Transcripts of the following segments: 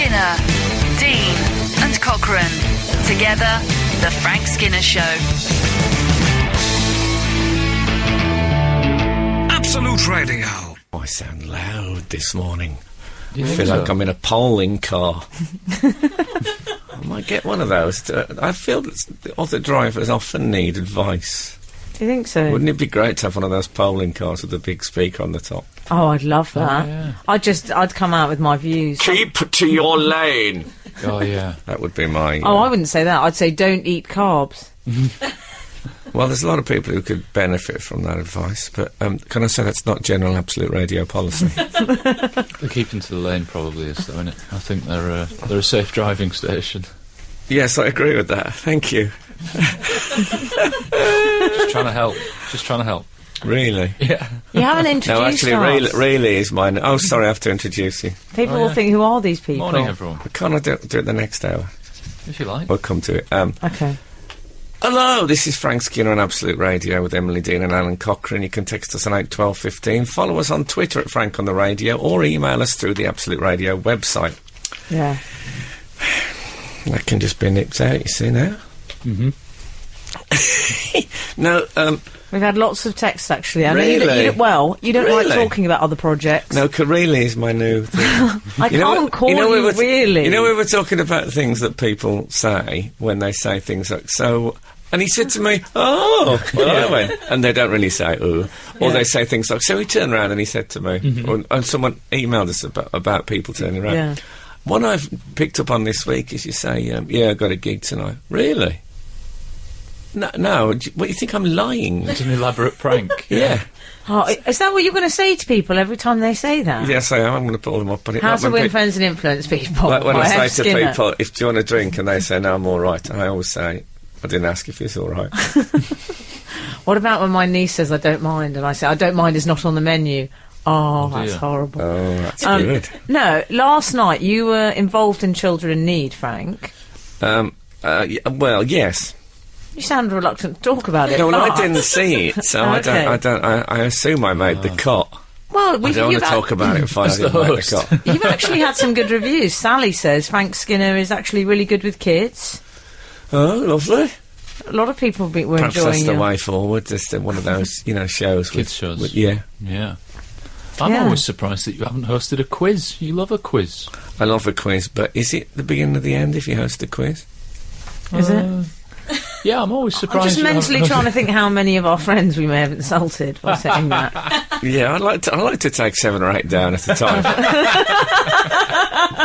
Skinner, Dean and Cochrane. Together, The Frank Skinner Show. Absolute Radio. I sound loud this morning. I feel like I'm in a polling car. I might get one of those. I feel that the other drivers often need advice. Do you think so? Wouldn't it be great to have one of those polling cars with a big speaker on the top? Oh, I'd love that. Oh, yeah. I'd come out with my views. Keep to your lane. Oh, yeah. That would be my... Oh, I wouldn't say that. I'd say don't eat carbs. Well, there's a lot of people who could benefit from that advice, but can I say that's not general Absolute Radio policy? The keeping to the lane probably is, though, isn't it? I think they're a safe driving station. Yes, I agree with that. Thank you. Just trying to help. Really? Yeah. You haven't introduced No, actually, us. really is mine. Oh, sorry, I have to introduce you. People Oh, will yeah. think, who are these people? Morning, everyone. Can't I do it the next hour? If you like. We'll come to it. Okay. Hello, this is Frank Skinner on Absolute Radio with Emily Dean and Alan Cochrane. You can text us on 81215, follow us on Twitter at Frank on the Radio, or email us through the Absolute Radio website. Yeah. That can just be nipped out, you see now? Mm-hmm. No, We've had lots of texts, actually. I know Really? you don't Really? like talking about other projects. no, really is my new thing. I can't call you we were really. You know, we were talking about things that people say when they say things like, so... And he said to me, oh, well, I went, and they don't really say, ooh. Or Yeah. they say things like, so he turned around and he said to me, and someone emailed us about people turning around. Yeah. One I've picked up on this week is you say, yeah, I got a gig tonight. Really? No, what, you think I'm lying? It's an elaborate prank. Yeah. Oh, is that what you're going to say to people every time they say that? Yes, I am. I'm going to pull them up on it. How Like to when win friends and influence people. Like when by I F. say to Skinner. people, do you want a drink? And they say, no, I'm all right. I always say, I didn't ask if it's all right. What about when my niece says I don't mind, and I say I don't mind is not on the menu? Oh, that's dear. horrible. Oh, that's good. No, last night you were involved in Children in Need, Frank. Well, yes. You sound reluctant to talk about it. No, well, I but- didn't see it, so Okay. I assume I made the cut. Well, I don't want to talk about it if I As the didn't make host. the cut. You've actually had some good reviews. Sally says Frank Skinner is actually really good with kids. Oh, lovely. A lot of people were Perhaps enjoying that's the you. way forward. Just one of those, shows. Kids shows. Yeah. Yeah. I'm Yeah. always surprised that you haven't hosted a quiz. You love a quiz. I love a quiz, but is it the beginning of the end if you host a quiz? Is it? Yeah, I'm always I'm surprised. just you mentally haven't trying to think how many of our friends we may have insulted by saying that. Yeah, I like to take 7 or 8 down at a time.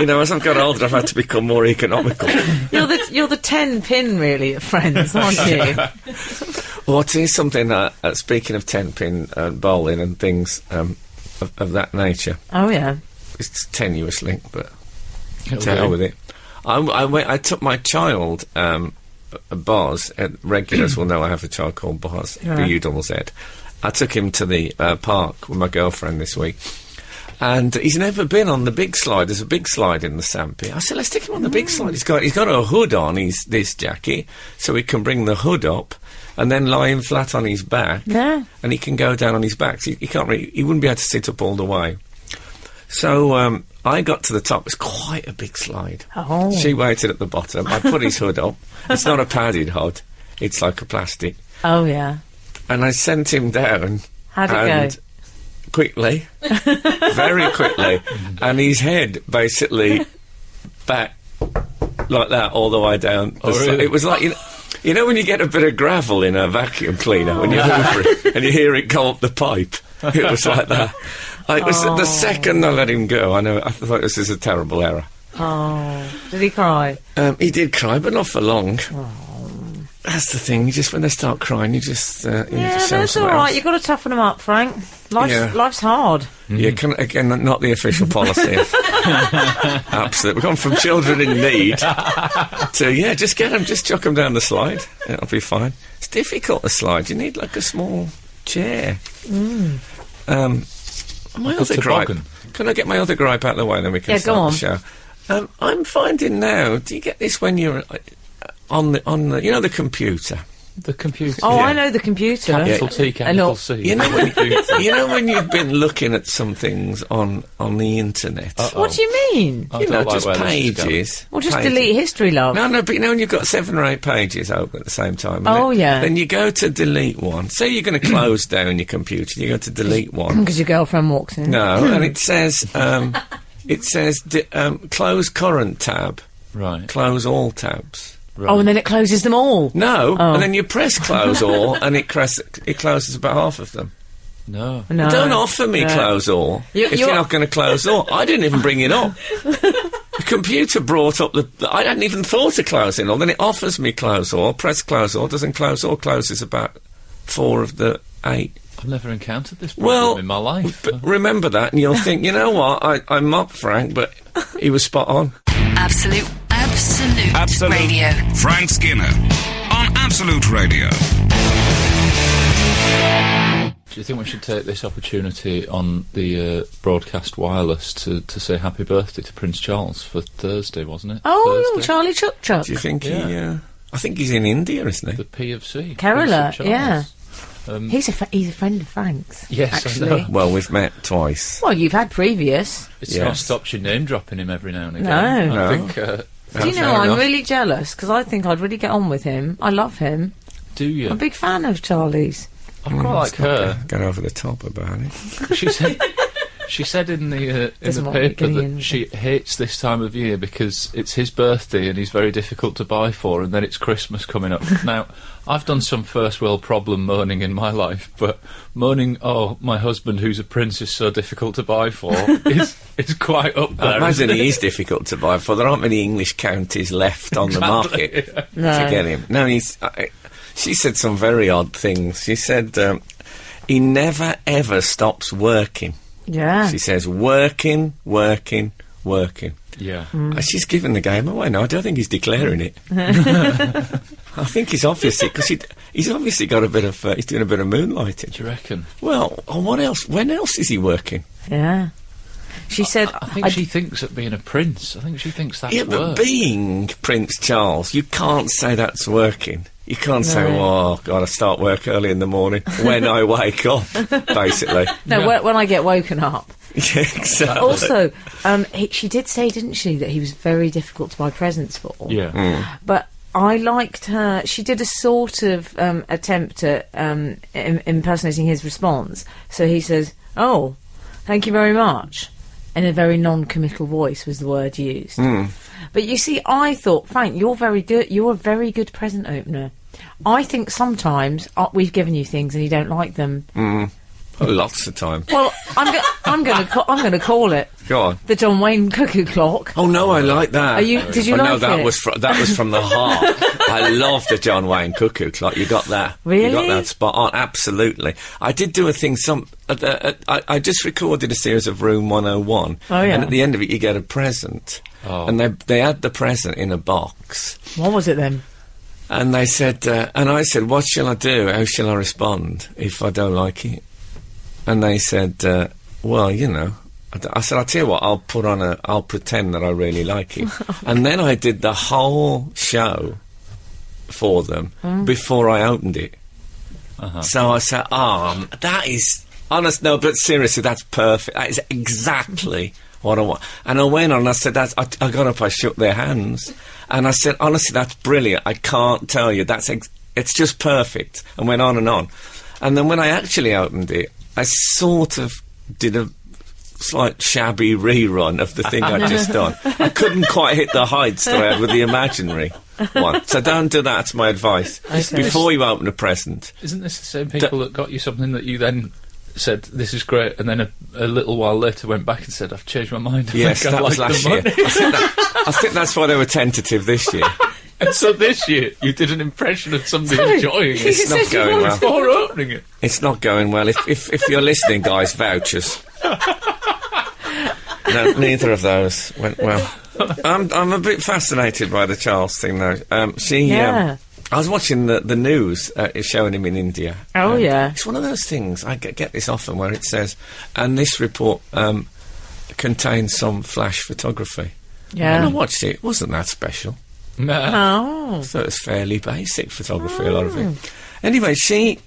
As I've got older, I've had to become more economical. You're the 10 pin really of friends, aren't you? Well, I'll tell you something, speaking of 10-pin bowling and things of that nature, Oh yeah. it's a tenuous link, but It'll to hell do. with it. I took my child, Boz, regulars will know I have a child called Boz, Right. B-U-Z-Z. I took him to the park with my girlfriend this week, and he's never been on the big slide. There's a big slide in the Sampy. I said, let's take him on the big slide. He's got a hood on this jacket, so he can bring the hood up and then lie him flat on his back, Yeah. and he can go down on his back. So he wouldn't be able to sit up all the way. So I got to the top. It's quite a big slide. Oh. She waited at the bottom. I put his hood up. It's not a padded hood. It's like a plastic. Oh yeah. And I sent him down. How'd it and go? Quickly. Very quickly. And his head basically back like that all the way down. Oh, really? It was like, you know when you get a bit of gravel in a vacuum cleaner when you hoover it and you hear it go up the pipe? It was like that. The second I let him go, I thought this is a terrible error. Oh. Did he cry? He did cry, but not for long. That's the thing. When they start crying, you just Yeah, just show that's them all something right. else. You've got to toughen them up, Frank. Yeah. Life's hard. Yeah, again, not the official policy. Absolutely. We've gone from children in need to, just get them, just chuck them down the slide. It'll be fine. It's difficult, the slide. You need, like, a small chair. My other gripe. toboggan. Can I get my other gripe out of the way, then we can Yeah, go start the show? I'm finding now, do you get this when you're on the the computer? The computer. Oh, Yeah. I know the computer. Capital T, capital C. You know, when you've been looking at some things on the internet. What do you mean? I You know, don't like just where this is going. pages. Well, just pages. delete history, love. No, but you know when you've got 7 or 8 pages open at the same time. and Oh, then, yeah. Then you go to delete one. Say you're going to close down your computer. You go to delete one. Because your girlfriend walks in. No, and it says close current tab, Right. close all tabs. Right. Oh, and then it closes them all. No, Oh. and then you press close all, and it closes about half of them. No. No. Don't offer me No. close all if you're not going to close all. I didn't even bring it up. The computer brought up I hadn't even thought of closing all. Then it offers me close all. Press close all. Doesn't close all. Closes about 4 of the 8. I've never encountered this problem in my life. But remember that, and you'll think, you know what? I mocked Frank, but he was spot on. Absolute Radio. Frank Skinner on Absolute Radio. Do you think we should take this opportunity on the broadcast wireless to say happy birthday to Prince Charles for Thursday, wasn't it? Oh, Thursday? little Charlie Chuck Chuck. Do you think Yeah. I think he's in India, isn't he? The P of C. Kerala, Prince of yeah. Charles. He's a friend of Frank's. Yes, I actually. know. Well, we've met twice. Well, you've had previous. It's Yes. not stopped you name dropping him every now and again. No. I No. think. Do you Fair know, I'm enough. really jealous because I think I'd really get on with him. I love him. Do you? I'm a big fan of Charlie's. I quite like her. Get over the top about it. She said. She said in the Doesn't want me paper getting that in. she hates this time of year because it's his birthday and he's very difficult to buy for, and then it's Christmas coming up. Now, I've done some first world problem moaning in my life, but moaning, oh, my husband who's a prince is so difficult to buy for is quite up I there. imagine isn't it? he is difficult to buy for. There aren't many English counties left on the market No. to get him. No, she said some very odd things. She said he never ever stops working. Yeah. She says working. Yeah. She's giving the game away now. I don't think he's declaring it. I think he's obviously because he's obviously got a bit of he's doing a bit of moonlighting. Do you reckon? Well, what else? When else is he working? Yeah. She said, I think she thinks that being a prince, I think she thinks that's Yeah, but work. being Prince Charles, you can't say that's working. You can't say, oh, God, I start work early in the morning when I wake up, basically. no, when I get woken up. Yeah, exactly. Also, she did say, didn't she, that he was very difficult to buy presents for. Yeah. But I liked her. She did a sort of attempt at impersonating his response. So he says, "Oh, thank you very much," in a very non-committal voice was the word used. But you see, I thought, Frank, you're very good. You're a very good present opener. I think sometimes we've given you things and you don't like them. Lots of time. Well, I'm going to call it Go on. the John Wayne cuckoo clock. Oh, no, I like that. Did you Oh, no, like that it? that was from the heart. I love the John Wayne cuckoo clock. You got that. Really? You got that spot on. Absolutely. I did do a thing. I just recorded a series of Room 101. Oh, yeah. And at the end of it, you get a present. Oh. And they had the present in a box. What was it then? And they said, and I said, what shall I do? How shall I respond if I don't like it? And they said, well, you know, I said, I'll tell you what, I'll pretend that I really like it. And then I did the whole show for them before I opened it. So I said, that is, honest, no, but seriously, that's perfect. That is exactly what I want. And I went on and I said, I got up, I shook their hands. And I said, honestly, that's brilliant. I can't tell you, it's just perfect. And went on and on. And then when I actually opened it, I sort of did a slight shabby rerun of the thing I'd just done. I couldn't quite hit the heights that I had with the imaginary one. So don't do that, that's my advice. Okay. Before you open a present. Isn't this the same people that got you something that you then said, this is great, and then a little while later went back and said, I've changed my mind. I Yes, think I'd that was like last the year. money. I think that's why they were tentative this year. And so this year, you did an impression of somebody enjoying it. It's not going well. Before opening it. It's not going well. If you're listening, guys, vouchers. No, neither of those went well. I'm a bit fascinated by the Charles thing, though. Yeah. I was watching the news showing him in India. Oh, yeah. It's one of those things, I get this often, where it says, and this report contains some flash photography. Yeah. And I watched it. It wasn't that special. Oh. So it's fairly basic photography, a lot of it. Anyway, she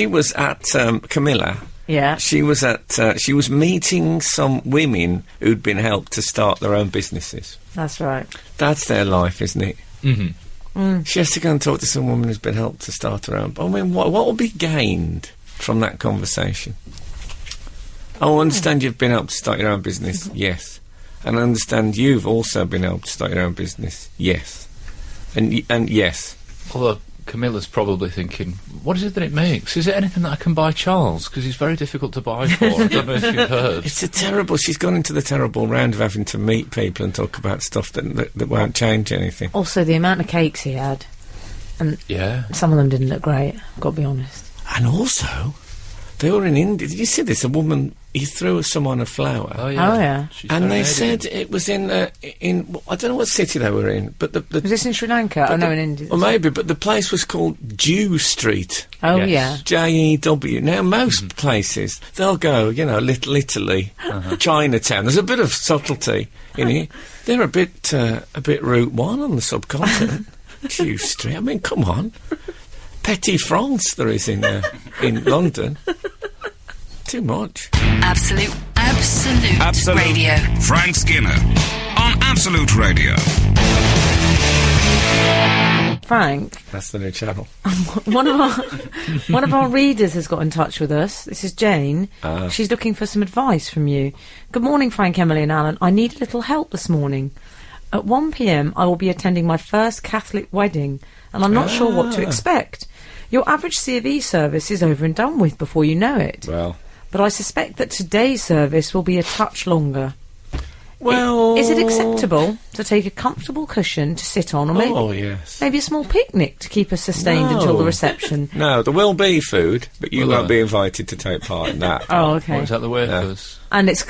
was at Camilla. Yeah. She was meeting some women who'd been helped to start their own businesses. That's right. That's their life, isn't it? Mm-hmm. She has to go and talk to some woman who's been helped to start her own. I mean, what will be gained from that conversation? I understand you've been helped to start your own business. Yes. And I understand you've also been able to start your own business. Yes. And yes. Although Camilla's probably thinking, what is it that it makes? Is it anything that I can buy Charles? Because he's very difficult to buy for. I don't know if you've heard. She's gone into the terrible round of having to meet people and talk about stuff that won't change anything. Also, the amount of cakes he had. And some of them didn't look great, got to be honest. And also, they were in India. Did you see this? A woman, he threw someone a flower. Oh, yeah. And they said it was in I don't know what city they were in, but Was this in Sri Lanka? In India. Or maybe, but the place was called Jew Street. Oh, yeah. J-E-W. Now, most places, they'll go, Little Italy, Chinatown. There's a bit of subtlety in it. They're a bit Route 1 on the subcontinent. Jew Street. I mean, come on. Petit France there is in London. Too much. Absolute Radio. Frank Skinner on Absolute Radio. Frank. That's the new channel. One of our readers has got in touch with us. This is Jane. She's looking for some advice from you. Good morning, Frank, Emily and Alan. I need a little help this morning. At 1 p.m, I will be attending my first Catholic wedding, and I'm not sure what to expect. Your average C of E service is over and done with before you know it. Well, but I suspect that today's service will be a touch longer. Well, is it acceptable to take a comfortable cushion to sit on, or maybe a small picnic to keep us sustained until the reception? No, there will be food, but you won't be invited to take part in that. Oh, okay. What, is that the wafers? And it's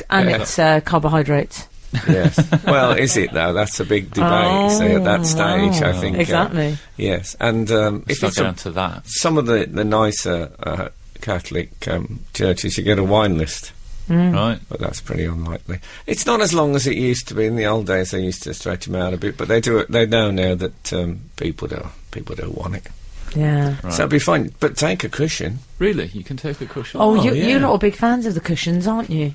carbohydrates. Yes. Well, is it though? That's a big debate. See, at that stage, I think. Exactly. Yes, and if it's down to that, some of the nicer Catholic churches, you get a wine list. Right. But that's pretty unlikely. It's not as long as it used to be. In the old days, they used to stretch them out a bit, but they do it. They know now that people don't want it. Yeah. Right. So it'll be fine. But take a cushion. Really, you can take a cushion. Oh, you're not big fans of the cushions, aren't you?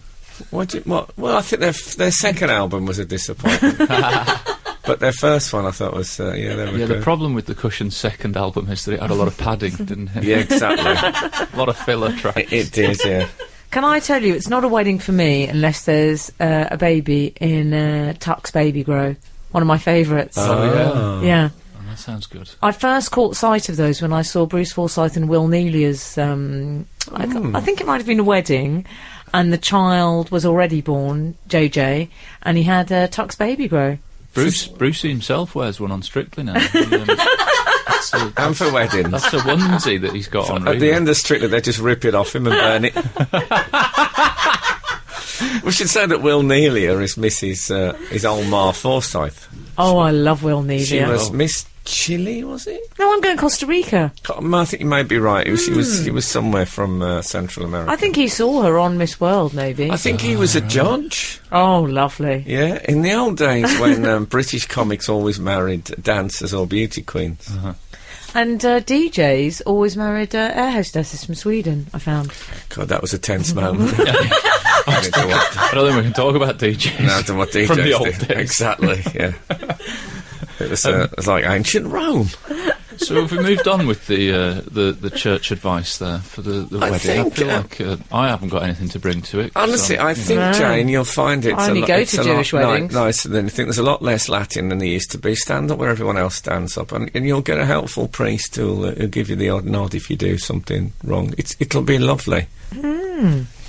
Well, I think their second album was a disappointment. But their first one, I thought, was, they were good. The problem with the Cushion's second album is that it had a lot of padding, didn't it? Yeah, exactly. A lot of filler tracks. It did, yeah. Can I tell you, it's not a wedding for me unless there's a baby in Tux Baby Grow. One of my favourites. Oh, yeah. Yeah. Oh, that sounds good. I first caught sight of those when I saw Bruce Forsyth and Will Neelia's, I think it might have been a wedding, and the child was already born, JJ, and he had a Tux Baby Grow. Brucey himself wears one on Strictly now. And for weddings. That's a onesie that he's got on. At the end of Strictly, they just rip it off him and burn it. We should say that Will Neelia is Mrs. old Ma Forsyth. Oh, I love Will Neelia. She was Miss Chile, was it? No, I'm going Costa Rica. I think you may be right. She was somewhere from Central America. I think he saw her on Miss World, maybe. I think he was a judge. Oh, lovely. Yeah, in the old days when British comics always married dancers or beauty queens. And DJs always married air hostesses from Sweden, I found. God, that was a tense moment. I don't think we can talk about DJs. No, I don't know what DJs from the old did. days. Exactly, yeah. It was like ancient Rome. So have we moved on with the church advice there for the wedding? I feel like I haven't got anything to bring to it. Honestly, I think, Jane, you'll find it's I only go to Jewish weddings. Nicer than you think. There's a lot less Latin than there used to be. Stand up where everyone else stands up, and you'll get a helpful priest who'll give you the odd nod if you do something wrong. It'll be lovely.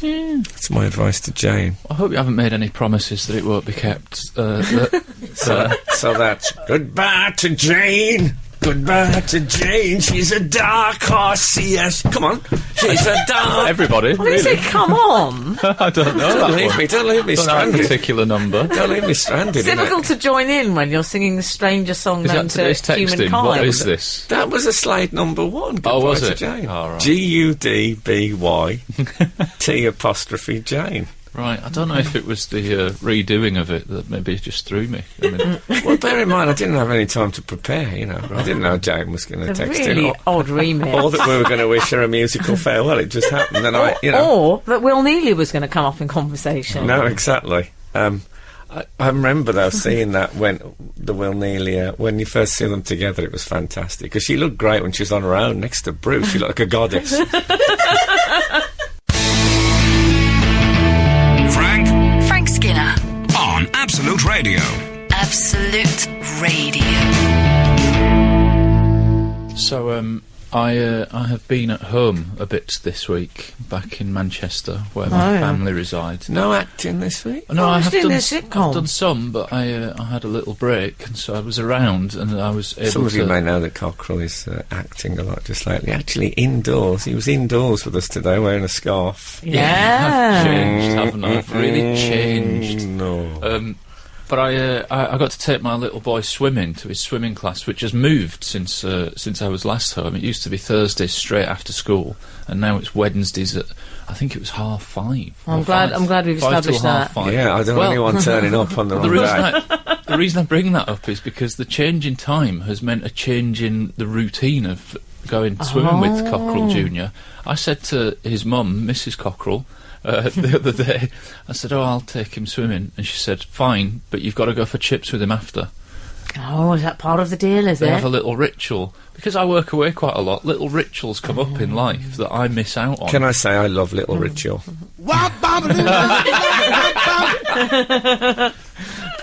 That's my advice to Jane. I hope you haven't made any promises that it won't be kept. So that's goodbye to Jane. Goodbye to Jane. She's a dark horse. Yes, come on. She's a dark. Everybody. What did you say? Come on. I don't know. Don't leave me Don't know stranded. that particular number. Don't leave me stranded. It's difficult to join in when you're singing the strangest song Is known that to today's texting? humankind. What is this? That was a Slade number 1. Goodbye was to it? Jane. Oh, right. Gudby T apostrophe Jane. Right, I don't know if it was the redoing of it that maybe just threw me. I mean, Well, bear in mind, I didn't have any time to prepare, you know. I didn't know Jane was going to It's a text really in. odd remix. Or that we were going to wish her a musical farewell. It just happened. And I, you know. Or that Will Neely was going to come up in conversation. No, exactly. I remember, though, seeing that when the Will Neely, when you first see them together, it was fantastic. Because she looked great when she was on her own next to Bruce. She looked like a goddess. Frank Skinner. On Absolute Radio. Absolute Radio. so, I have been at home a bit this week, back in Manchester, where my family resides. No acting this week? No, Oh, I it's have been done, a sitcom. I've done some, but I had a little break, and so I was around, and I was able Some of to... you may know that Cockerell is acting a lot just lately. Actually, indoors. He was indoors with us today wearing a scarf. I've Yeah. changed, haven't I? I've really changed. No. But I got to take my little boy swimming to his swimming class, which has moved since I was last home. It used to be Thursdays straight after school, and now it's Wednesdays at, I think it was 5:30. I'm glad we've 5 till established that. 5:30. Yeah, I don't want anyone turning up on the wrong day. The reason I bring that up is because the change in time has meant a change in the routine of going swimming with Cockerell Jr. I said to his mum, Mrs. Cockerell, the other day, I said, I'll take him swimming, and she said, fine, but you've got to go for chips with him after. Oh, is that part of the deal, is They have it? a little ritual. Because I work away quite a lot, little rituals come up in life that I miss out on. Can I say I love Little Ritual?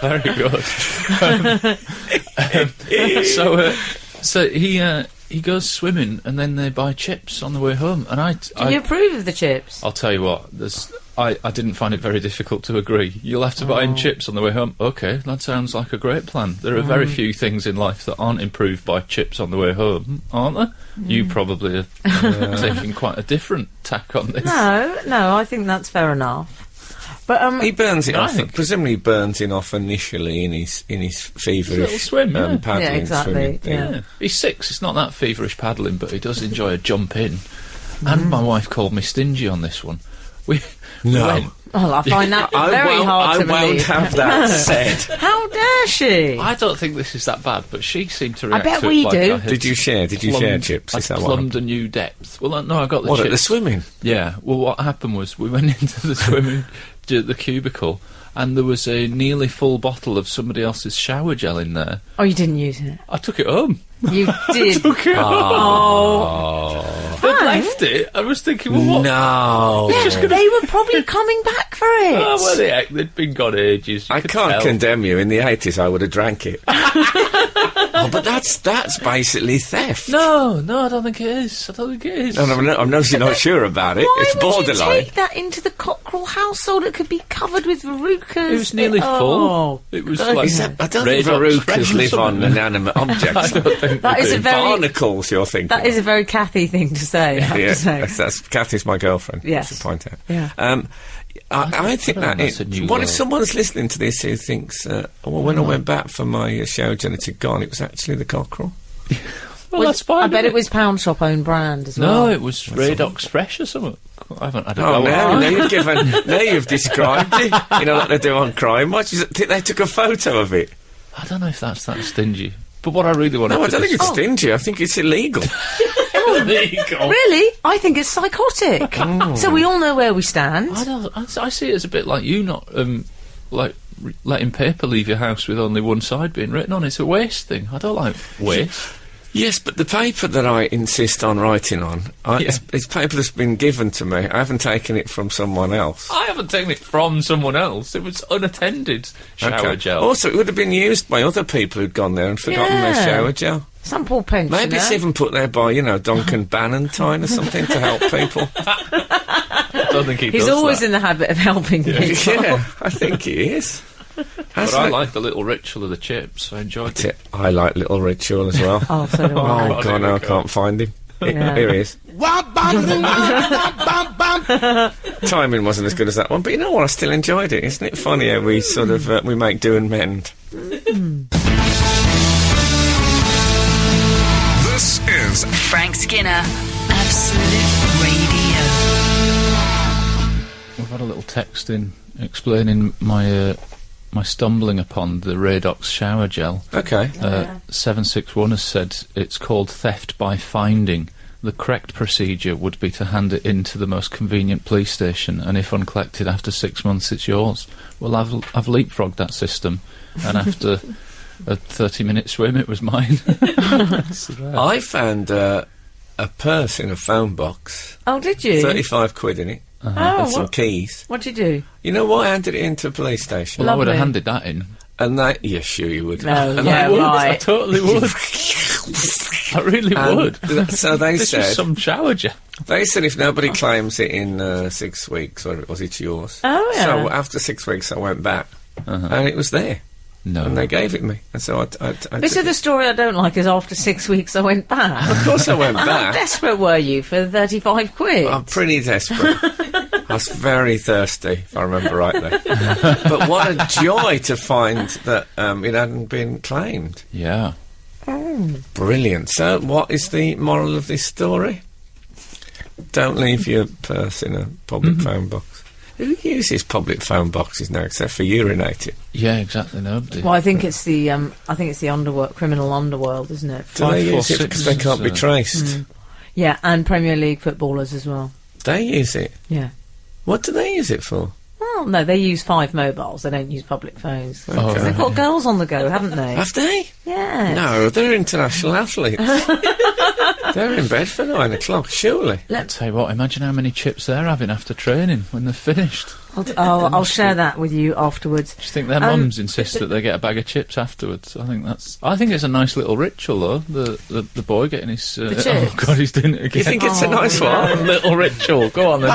Very good. So he goes swimming, and then they buy chips on the way home. And Do you approve of the chips? I'll tell you what, I didn't find it very difficult to agree. You'll have to buy him chips on the way home. OK, that sounds like a great plan. There are very few things in life that aren't improved by chips on the way home, aren't there? You probably are taking quite a different tack on this. No, I think that's fair enough. But He burns it I off. think- Presumably, he burns it off initially in his feverish little swim, yeah. paddling Yeah, exactly, swimming thing. yeah. Yeah. He's 6, it's not that feverish paddling, but he does enjoy a jump in. And my wife called me stingy on this one. We No. went- well, I find that I very won't, hard to I won't believe. have that said. How dare she? I don't think this is that bad, but she seemed to react bet to it we like do. I had Did you share? Did you share chips? I Is that what plumbed a new depth. Well, no, I got the What, chips. at the swimming? Yeah. Well, what happened was we went into the swimming, the cubicle, and there was a nearly full bottle of somebody else's shower gel in there. Oh, you didn't use it. I took it home. You did. Took it home. They'd Frank? left it. I was thinking, well, what? No. Yeah, they were probably coming back for it. Oh, well, they'd been gone ages. You I could can't tell. condemn you. In the 80s, I would have drank it. Oh, but that's basically theft. No, I don't think it is. I don't think it is. No, I'm obviously not sure about it. Why It's would you borderline. take that into the Cockerell household? It could be covered with verrucas. It was nearly Oh, full. It was God. like Is that, I don't think Redox verrucas fresh or live on something. inanimate objects. I don't think That they is do. a very Barnacles, you're thinking. that is a very Cathy thing to say. I have Yeah, to say. that's Kathy's my girlfriend. Yes. I should point out. Yeah. I think I don't know, that that's a new what if world. someone's listening to this who thinks, well, when I went back for my shower gel, it had gone, it was actually the Cockerell? Well, that's fine. I bet isn't it was Pound Shop own brand as well. No, it was Redox Fresh or something. I haven't had a Oh, go at it. now you've described it. You know, like they do on Crime Watch. They took a photo of it. I don't know if that's that stingy. But what I really want No, I to don't think it's stingy. I think it's illegal. illegal. Really? I think it's psychotic. Oh. So we all know where we stand. I see it as a bit like you not letting paper leave your house with only one side being written on. It's a waste thing. I don't like waste. Yes, but the paper that I insist on writing on, it's paper that's been given to me. I haven't taken it from someone else. I haven't taken it from someone else. It was unattended shower Okay. gel. Also, it would have been used by other people who'd gone there and forgotten their Yeah. shower gel. Some poor pensioner. Maybe it's even put there by, Duncan Bannatyne or something to help people. I don't think he He's does always that. in the habit of helping people. Yeah, I think he is. But I like the little ritual of the chips. I enjoyed it. I like Little Ritual as well. Oh, so do I. Oh, God, no, I can't find him. Yeah. Here he is. Timing wasn't as good as that one, but you know what? I still enjoyed it. Isn't it funny how we sort of we make do and mend? This is Frank Skinner, Absolute Radio. We've had got a little text in explaining my stumbling upon the Radox shower gel. Okay. 761 has said it's called theft by finding. The correct procedure would be to hand it in to the most convenient police station, and if uncollected after 6 months, it's yours. Well, I've leapfrogged that system, and after a 30-minute swim, it was mine. I found a purse in a phone box. Oh, did you? 35 quid in it. Oh, And some keys. what'd you do? You know what? I handed it into a police station. Well, I would have Lovely. handed that in. And they... Yeah, sure you would. No, And yeah, they would. I right. totally would. I really would. So they This was said... some shower gel. They said if nobody claims it in 6 weeks, or was it yours? Oh, yeah. So after 6 weeks, I went back, and it was there, No. and they gave it me, and so I Bit took of the story I don't like is after 6 weeks I went back. Of course I went How back. desperate were you for 35 quid? I'm pretty desperate. I was very thirsty, if I remember rightly. But what a joy to find that it hadn't been claimed. Yeah. Brilliant. So, what is the moral of this story? Don't leave your purse in a public phone box. Who uses public phone boxes now, except for urinating? Yeah, exactly. Nobody. Well, I think it's the underworld, criminal underworld, isn't it? Do they use it because they can't be traced? Yeah, and Premier League footballers as well. They use it. Yeah. What do they use it for? Well, no, they use 5 mobiles. They don't use public phones. Oh, They've got girls on the go, haven't they? Have they? Yeah. No, they're international athletes. They're in bed for 9 o'clock, surely. Tell you what, imagine how many chips they're having after training when they're finished. I'll share that with you afterwards. Do you think their mums insist that they get a bag of chips afterwards? I think it's a nice little ritual, though. The boy getting his. The oh chips? God, he's doing it again. You think it's a nice one? little ritual? Go on then.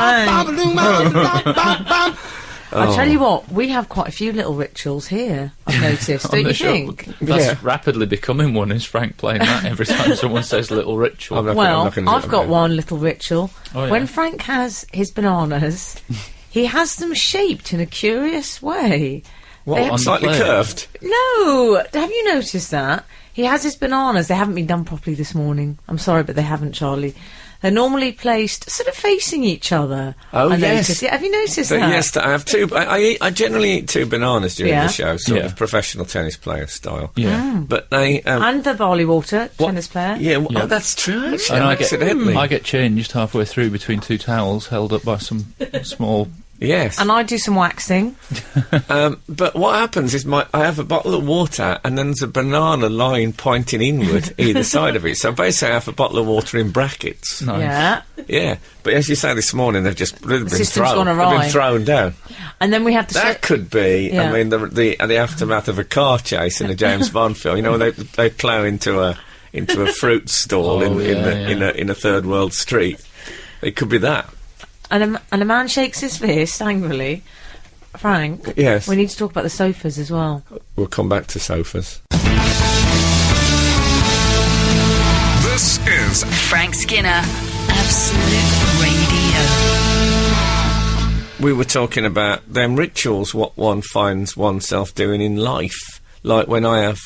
I'll tell you what, we have quite a few little rituals here, I've noticed, On don't the you show. think? That's Yeah. rapidly becoming one. Is Frank playing that every time someone says little ritual? I'm not Well, gonna do I've it got now. one little ritual. Oh, yeah. When Frank has his bananas, he has them shaped in a curious way. What, They have- slightly plate? curved? No! Have you noticed that? He has his bananas. They haven't been done properly this morning. I'm sorry, but they haven't, Charlie. They're normally placed sort of facing each other. Oh, I yes. noticed. Yeah, have you noticed So, that? yes, I have two. I generally eat 2 bananas during Yeah. the show, sort Yeah. of professional tennis player style. Yeah. But they... And the barley water, what- tennis player. Yeah, Yeah. Oh, that's true, actually. And Accidentally. I get changed halfway through between 2 towels held up by some small. Yes. And I do some waxing. But what happens is I have a bottle of water and then there's a banana line pointing inward either side of it. So basically I have a bottle of water in brackets. Nice. Yeah. Yeah. But as you say this morning, they've been system's thrown. gone They've awry. been thrown down. And then we have the... That could be, Yeah. I mean, the aftermath of a car chase in a James Bond film. You know, when they plough into a fruit stall Oh, in a third world street. It could be that. And a man shakes his fist angrily. Frank, Yes. we need to talk about the sofas as well. We'll come back to sofas. This is Frank Skinner, Absolute Radio. We were talking about them rituals, what one finds oneself doing in life. Like when I have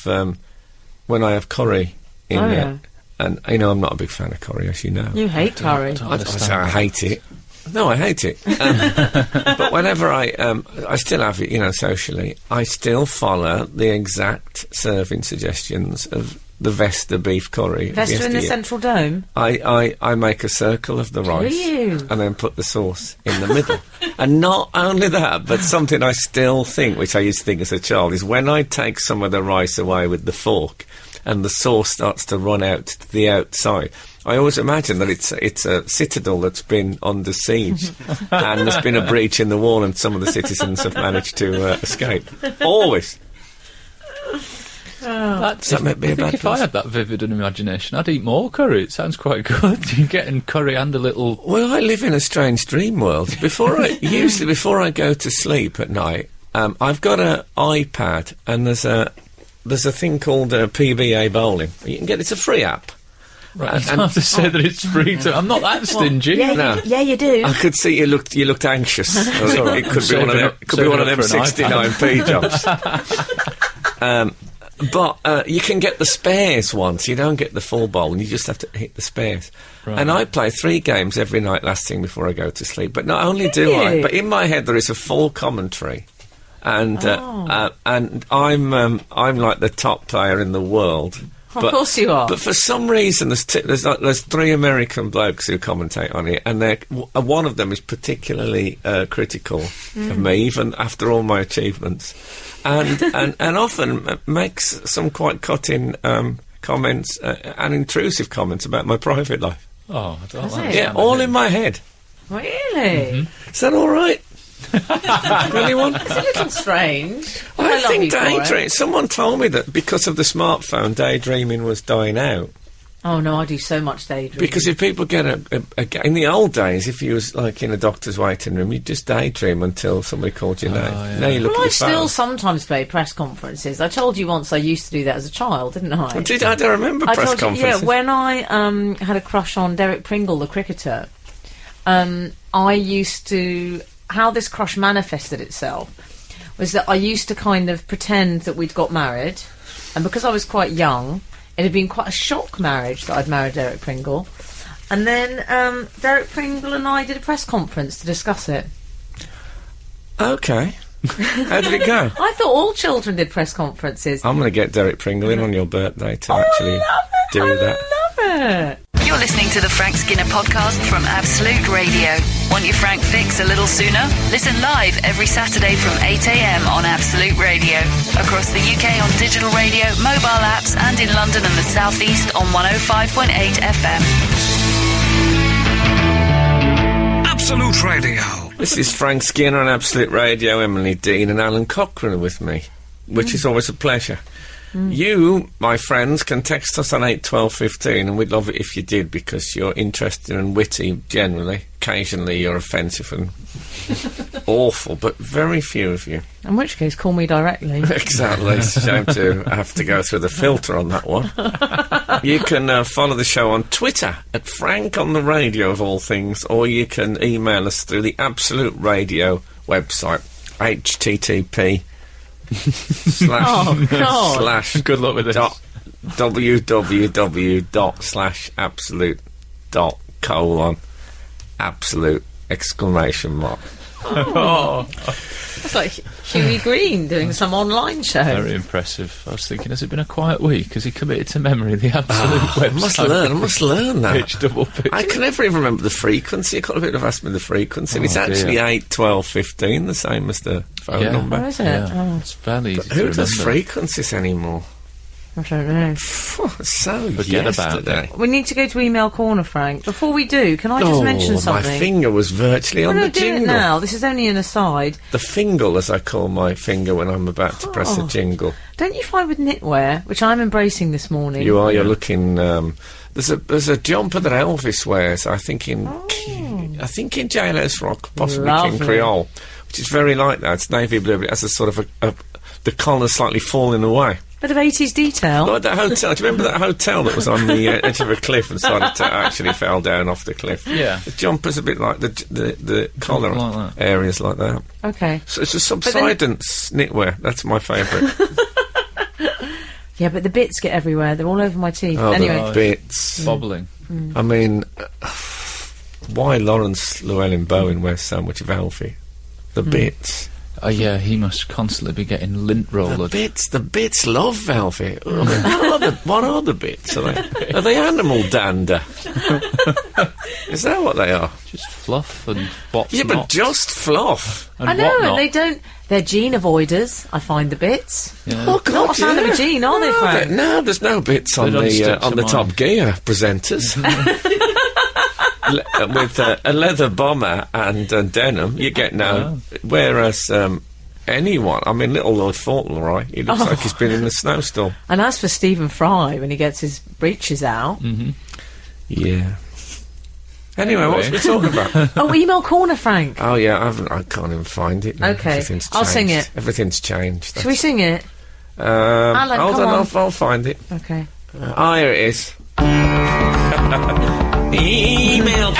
curry in Oh, there. yeah. And, you know, I'm not a big fan of curry, as you know. You hate curry. I say I hate it. No, I hate it. But whenever I still have it, you know, socially, I still follow the exact serving suggestions of the Vesta beef curry. of Vesta in the yesteryear. central dome. I make a circle of the rice you? and then put the sauce in the middle. And not only that, but something I still think, which I used to think as a child, is when I take some of the rice away with the fork and the sauce starts to run out to the outside, I always imagine that it's a citadel that's been under siege and there's been a breach in the wall and some of the citizens have managed to escape. Always. That's, that might be I a think bad if I had that vivid an imagination, I'd eat more curry. It sounds quite good. You're getting curry and a little. Well, I live in a strange dream world. Usually before I go to sleep at night, I've got an iPad and there's a thing called PBA Bowling. You can get it's a free app. Right, I don't have to say that it's free to. I'm not that stingy. Yeah, No. you do. I could see you looked anxious. It could be one of them. Saving up for an 69p jobs. But you can get the spares once. You don't get the full bowl, and you just have to hit the spares. Right. And I play 3 games every night last thing before I go to sleep. But not only do I, but in my head there is a full commentary. And I'm like the top player in the world. Of course you are. But for some reason, there's 3 American blokes who commentate on it, and one of them is particularly critical of me, even after all my achievements, and often makes some quite cutting comments and intrusive comments about my private life. Oh, I don't like it? that. Yeah, all in my head. Really? Is that all right? Anyone? It's a little strange. I love think you for it. daydreaming. Someone told me that because of the smartphone, daydreaming was dying out. Oh no, I do so much daydreaming. Because if people get in the old days, if you was like in a doctor's waiting room, you'd just daydream until somebody called your name. yeah. Now you look Well, at I your phone. still sometimes play press conferences. I told you once I used to do that as a child, didn't I? I don't remember I press told you, conferences. yeah, when I had a crush on Derek Pringle, the cricketer, I used to... How this crush manifested itself was that I used to kind of pretend that we'd got married, and because I was quite young, it had been quite a shock marriage that I'd married Derek Pringle. And then Derek Pringle and I did a press conference to discuss it. Okay. How did it go? I thought all children did press conferences. I'm going to get Derek Pringle in on your birthday to actually do that. I love it. You're listening to the Frank Skinner podcast from Absolute Radio. Want your Frank fix a little sooner? Listen live every Saturday from 8 a.m. on Absolute Radio. Across the UK on digital radio, mobile apps, and in London and the South East on 105.8 FM. Absolute Radio. This is Frank Skinner on Absolute Radio. Emily Dean and Alan Cochrane are with me, which is always a pleasure. You, my friends, can text us on 81215, and we'd love it if you did, because you're interesting and witty generally. Occasionally you're offensive and awful, but very few of you. In which case, call me directly. Exactly. It's a shame to have to go through the filter on that one. You can follow the show on Twitter at Frank on the Radio of all things, or you can email us through the Absolute Radio website, http Oh, God. slash Good luck with this. www.absolute.absolute exclamation mark. That's like Huey Green doing some online show. Very impressive. I was thinking, has it been a quiet week? Has he committed to memory the Absolute website? I must learn that. Pitch, double pitch. I can never even remember the frequency. You could have asked me the frequency. Oh, It's actually dear. 8, 12, 15, the same as the phone Yeah. number. Oh, is it? Yeah, Oh, it's fairly easy to Who remember. does frequencies anymore? I don't know. So Forget about yesterday. We need to go to Email Corner, Frank. Before we do, can I just mention something? My finger was virtually I'm on the going to do it jingle. now. This is only an aside. The fingle, as I call my finger when I'm about to press a Oh. jingle. Don't you find with knitwear, which I'm embracing this morning... You're looking. There's a jumper that Elvis wears. I think in JLS Rock, possibly King Lovely. Creole, which is very like that. It's navy blue, but it has a sort of the collar slightly falling away. Bit of 80s detail. Like that hotel. Do you remember that hotel that was on the edge of a cliff and started to actually fell down off the cliff? Yeah. The jumper's a bit like the collar like that. areas like that. Okay. So it's a subsidence knitwear. That's my favourite. Yeah, but the bits get everywhere. They're all over my teeth. Oh, anyway. the bits. Bobbling. I mean, why Lawrence Llewellyn Bowen wears so much of Alfie? The bits. Oh, yeah, he must constantly be getting lint The rollered. bits love Alfie. What are the bits? Are they animal dander? Is that what they are? Just fluff and what's Yeah, not. but just fluff. And I know, whatnot. and they don't... They're gene avoiders, I find the bits. Yeah. Oh, God, Not a fan of yeah. a gene, are they, Frank? No, there's no bits on don't stick the to Top mine. Gear presenters. With a leather bomber and denim, you get no. Whereas anyone, I mean, little Lord Fauntleroy, he looks like he's been in a snowstorm. And as for Stephen Fry, when he gets his breeches out... Yeah. Anyway, what's we talking about? Oh, Email Corner, Frank. Oh yeah, I can't even find it now. Okay, Everything's I'll sing changed. it. Everything's changed. Shall we sing it? Alan, Hold come on, on. I'll find it. Okay. Here it is. Email.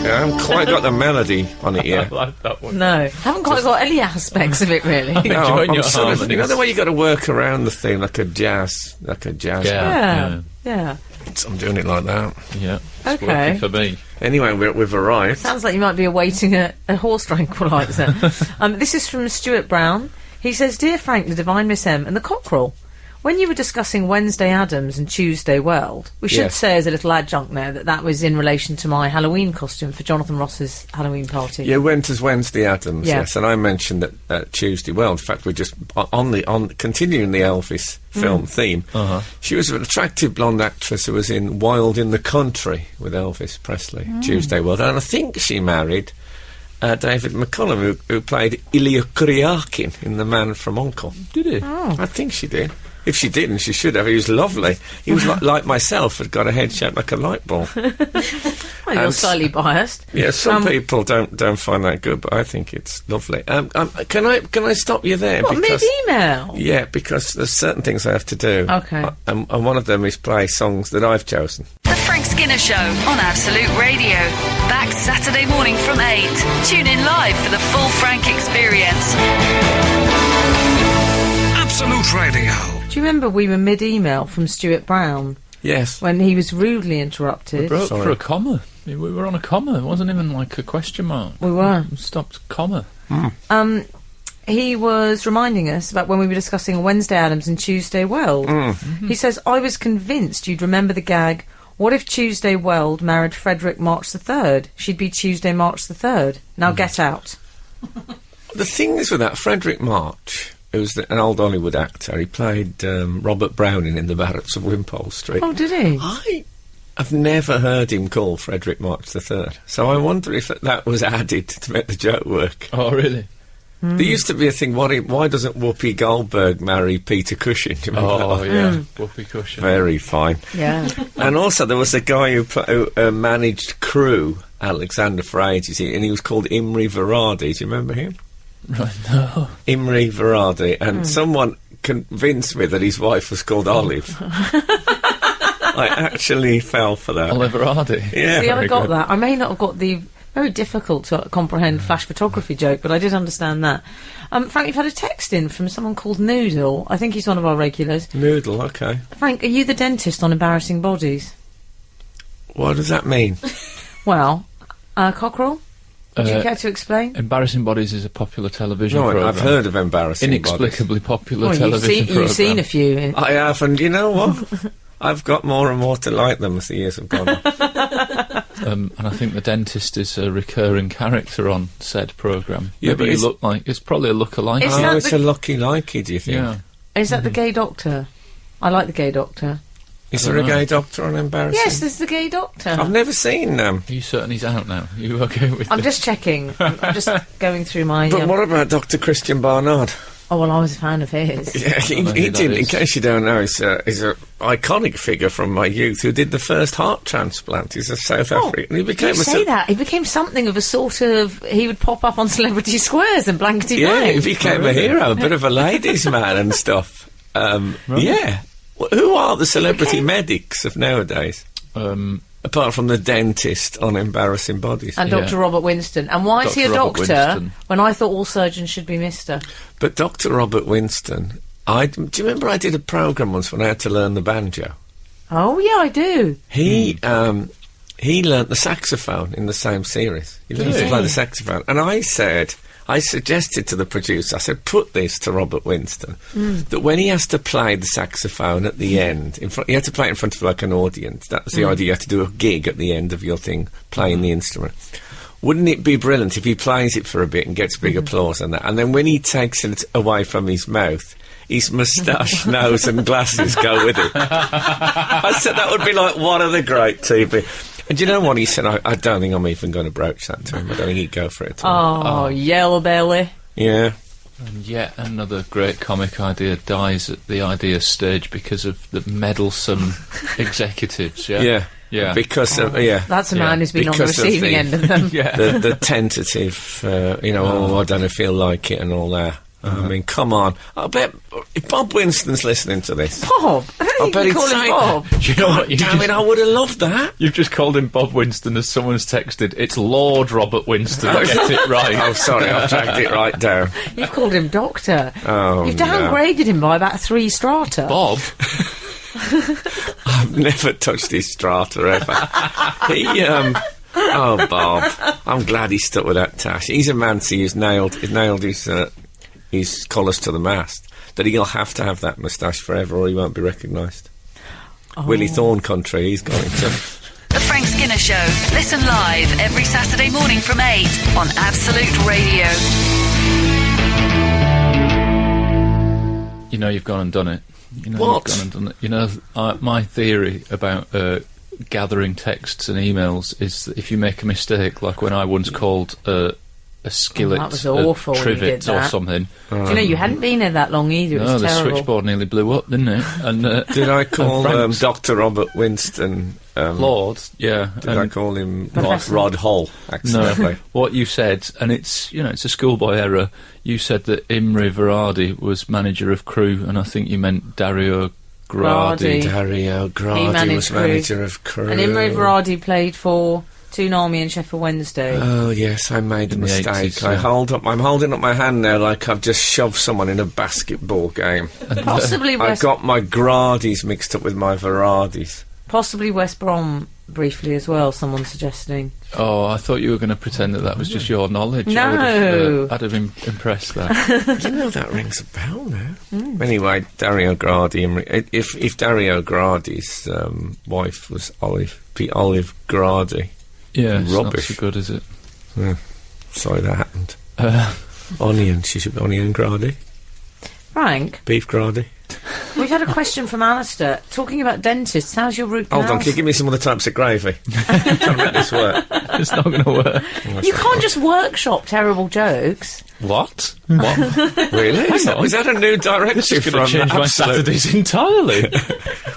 Yeah. haven't quite got the melody on it yet. I like that one. No, haven't quite got any aspects of it really. No, Join your sort of, harmonies. you know the way you got to work around the theme like a jazz. Yeah. I'm doing it like that. Yeah. It's Okay. working for me. Anyway, we've arrived. Sounds like you might be awaiting a horse tranquilizer. This is from Stuart Brown. He says, "Dear Frank, the Divine Miss M, and the Cockerel, when you were discussing Wednesday Addams and Tuesday Weld, we should Yes. say as a little adjunct there that was in relation to my Halloween costume for Jonathan Ross's Halloween party." You went as Wednesday Addams, Yeah. yes, and I mentioned that Tuesday World. In fact, we're just on continuing the Elvis film theme. She was an attractive blonde actress who was in Wild in the Country with Elvis Presley, Tuesday World, and I think she married David McCollum, who played Ilya Kuryakin in The Man from U.N.C.L.E. Did he? I think she did. If she didn't, she should have. He was lovely. He was like myself, had got a head shaped like a light bulb. Well, you're And slightly biased. Yeah, some people don't find that good, but I think it's lovely. Can I stop you there? What, mid-email? Yeah, because there's certain things I have to do. Okay. And one of them is play songs that I've chosen. The Frank Skinner Show on Absolute Radio. Back Saturday morning from 8. Tune in live for the full Frank experience. Absolute Radio. Do you remember we were mid-email from Stuart Brown Yes. when he was rudely interrupted? Broke Sorry. for a comma. We were on a comma. It wasn't even like a question mark. We were. Stopped comma. He was reminding us about when we were discussing Wednesday Addams and Tuesday Weld. He says, "I was convinced you'd remember the gag, what if Tuesday Weld married Frederick March the 3rd? She'd be Tuesday March the 3rd. Now get out." The thing is with that, Frederick March, who was an old Hollywood actor, he played Robert Browning in The Barretts of Wimpole Street. Oh, did he? I've never heard him call Frederick March III, so I wonder if that was added to make the joke work. Oh, really? There used to be a thing, why doesn't Whoopi Goldberg marry Peter Cushing? Do you remember Oh, that? yeah. Whoopee cushion. Very fine. Yeah. And also there was a guy who managed Crew, Alexander, for ages, and he was called Imre Varadi. Do you remember him? Right, no. Imre Varadi, and someone convinced me that his wife was called Olive. I actually fell for that. Oliver Hardy. Yeah. See, I very got good. that. I may not have got the very difficult to comprehend flash photography joke, but I did understand that. Frank, you've had a text in from someone called Noodle. I think he's one of our regulars. Noodle, okay. Frank, are you the dentist on Embarrassing Bodies? What does that mean? Well, Cockerel, would you Uh, care to explain? Embarrassing Bodies is a popular television No, programme. I've heard of Embarrassing Inexplicably popular Well, television programme. you've seen a few. Bodies. I have, and you know what? I've got more and more to like them as the years have gone on. And I think the dentist is a recurring character on said programme. Yeah, Maybe but you it's- look like... It's probably a look-alike. Is Oh, that it's the- a lucky likey, do you think? Yeah. Is that the gay doctor? I like the gay doctor. Is there a gay doctor on Embarrassing? Yes, there's the gay doctor. I've never seen them. Are you certain he's out now? Are you okay with I'm this? just checking. I'm just going through my... But what about Dr. Christian Barnard? Oh, well, I was a fan of his. Yeah, I don't know he who that did. In is. case you don't know, he's a iconic figure from my youth who did the first heart transplant. He's a South African. He became You say that. He became something of a sort of... He would pop up on Celebrity Squares and blankety Yeah, blank. he became a hero, a bit of a ladies' man and stuff. Yeah. Well, who are the celebrity medics of nowadays? Apart from the dentist on Embarrassing Bodies. And Yeah. Dr. Robert Winston. And why is he a Dr. Robert doctor Winston. when I thought all surgeons should be Mr.? But Dr. Robert Winston, do you remember I did a programme once when I had to learn the banjo? Oh, yeah, I do. He learnt the saxophone in the same series. He learned to play the saxophone. And I suggested to the producer, I said, put this to Robert Winston, that when he has to play the saxophone at the end, he had to play it in front of like an audience. That was the idea. You had to do a gig at the end of your thing, playing the instrument. Wouldn't it be brilliant if he plays it for a bit and gets big applause and that? And then when he takes it away from his mouth, his moustache, nose and glasses go with it. I said that would be like one of the great TV. And do you know what he said? I don't think I'm even going to broach that to him. I don't think he'd go for it at all. Oh, yellow belly. Yeah. And yet another great comic idea dies at the idea stage because of the meddlesome executives, yeah? Yeah. Yeah. Because of, yeah. That's a man who's been on the Because of receiving the- end of them. Yeah. The tentative, I don't feel like it and all that. I mean, come on. I bet if Bob Winston's listening to this... Bob? I bet he'd call him say, Bob. Do you know what? damn it, I would have loved that. You've just called him Bob Winston as someone's texted. It's Lord Robert Winston. Get it right. Oh, sorry, I've dragged it right down. You've called him Doctor. Oh, You've downgraded him by about 3 strata. Bob? I've never touched his strata ever. Oh, Bob. I'm glad he stuck with that tash. He's a mancy who's nailed his colours to the mast. That he'll have to have that moustache forever or he won't be recognised. Willie Thorne country, he's going to. The Frank Skinner Show. Listen live every Saturday morning from 8 on Absolute Radio. You know you've gone and done it. You know What? You've gone and done it. You know, my theory about gathering texts and emails is that if you make a mistake, like when I once called a skillet that was awful a when you did trivet or that. something. Do you know, you hadn't been there that long either. It No, was the terrible. switchboard nearly blew up, didn't it? And Did I call Frank's Dr. Robert Winston... Lord, yeah. Did I call him Professor. Rod Hull accidentally? No, what you said, and it's a schoolboy error. You said that Imre Varadi was manager of Crewe, and I think you meant Dario Gradi. Gradi. Dario He Gradi managed was Crewe. manager of Crewe. And Imre Varadi played for Toonami and Sheffield Wednesday. Oh yes, I made a In the mistake. 80s, I'm holding up my hand now like I've just shoved someone in a basketball game. Possibly I West, got my Gradis mixed up with my Varadis. possibly West Brom briefly as well, someone's suggesting. Oh, I thought you were going to pretend that was just your knowledge. No. I'd have impressed that. You know that rings a bell now. Anyway, Dario Gradi. If Dario Gradi's wife was Olive Gradi, Yeah, it's not Rubbish. so good, is it? sorry that happened. Onion, she should be Onion Gradi, Frank, beef Gradi. we've had a question from Alistair. Talking about dentists, how's your root canal? Hold on, can you give me some other types of gravy? I'm trying to make this work. It's not going to work. You can't just workshop terrible jokes. What? What? Really? Is that a new This directive is going from to change my Absolute? Saturdays entirely.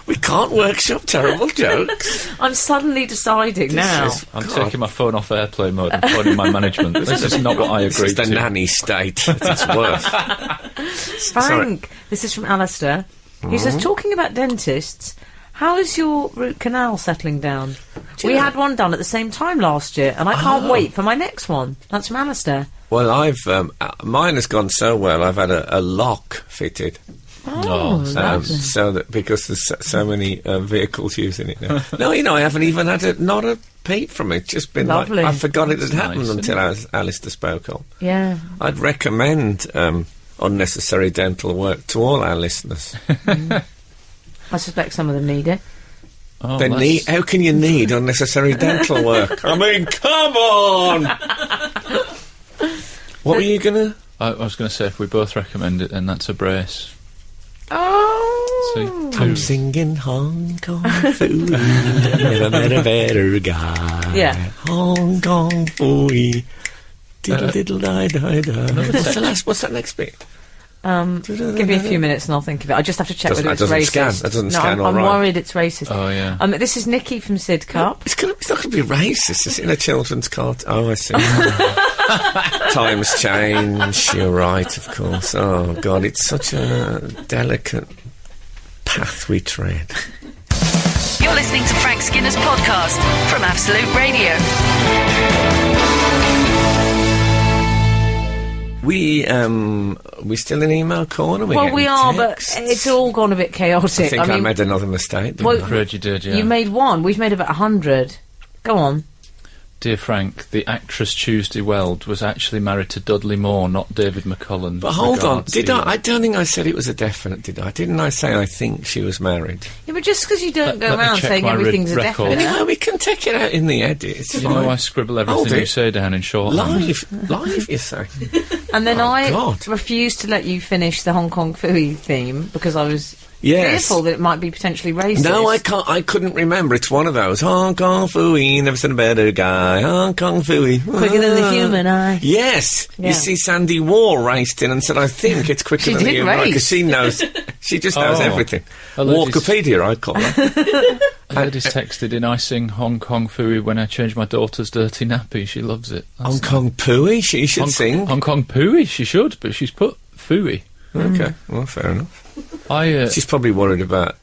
We can't workshop terrible jokes. I'm suddenly deciding now. I'm taking my phone off airplane mode and phoning my management. This is not what I This agreed is the to. nanny state at its worst. Frank, this is from Alistair. He says, talking about dentists, how is your root canal settling down? We had one done at the same time last year, and I can't wait for my next one. That's from Alistair. Well, mine has gone so well. I've had a lock fitted, Oh, lovely. so that because there's so many vehicles using it now. No, I haven't even had not a peep from it. Just been Lovely. like I forgot it had That's happened nice, until Alistair spoke on. Yeah. I'd recommend unnecessary dental work to all our listeners. I suspect some of them need it. Oh, They that's- need. How can you need unnecessary dental work? I mean, come on. What were you gonna? I was going to say, if we both recommend it, then that's a brace. Oh. See? I'm singing Hong Kong Fooey. Never met a better guy. Yeah. Hong Kong Fooey. Diddle diddle die die die. What's that next bit? Give me a few minutes and I'll think of it. I just have to check Doesn't- whether that it's doesn't racist. scan. That doesn't no, scan all I'm right. worried it's racist. Oh, yeah. This is Nikki from Sid Cup. It's not going to be racist. It's in a children's cartoon. Oh, I see. Times change. You're right, of course. Oh God, it's such a delicate path we tread. You're listening to Frank Skinner's podcast from Absolute Radio. We still in email corner? Well, we are, but texts? it's all gone a bit chaotic. I think I made another mistake. Didn't Well, I? I'm afraid you did, yeah. You made one. We've made about 100. Go on. Dear Frank, the actress Tuesday Weld was actually married to Dudley Moore, not David McCullen. But hold on, Regards, did Ian. I don't think I said it was a definite, did I? Didn't I say I think she was married? Yeah, but just because you don't go let me around check saying my everything's a record. definite. Anyway, we can take it out in the edit. It's You fine. know I scribble everything Hold you it. say down in shorthand. Live, you say? And then Oh, I God. refused to let you finish the Hong Kong Phooey theme because I was Yes. fearful that it might be potentially racist. No, I can't. I couldn't remember. It's one of those. Hong Kong Fooey, never seen a better guy. Hong Kong Fooey. Quicker than the human eye. Yes. Yeah. You see, Sandy Waugh raced in and said, I think it's quicker She than the did human eye, race. because she knows. She just knows Oh. everything. A lady's- Walkopedia, I call it. A lady's texted in, I sing Hong Kong Phooey when I change my daughter's dirty nappy. She loves it. That's Hong Kong Pooey, she should sing. Hong Kong Phooey, she should, but she's put phooey. Okay, well, fair enough. She's probably worried about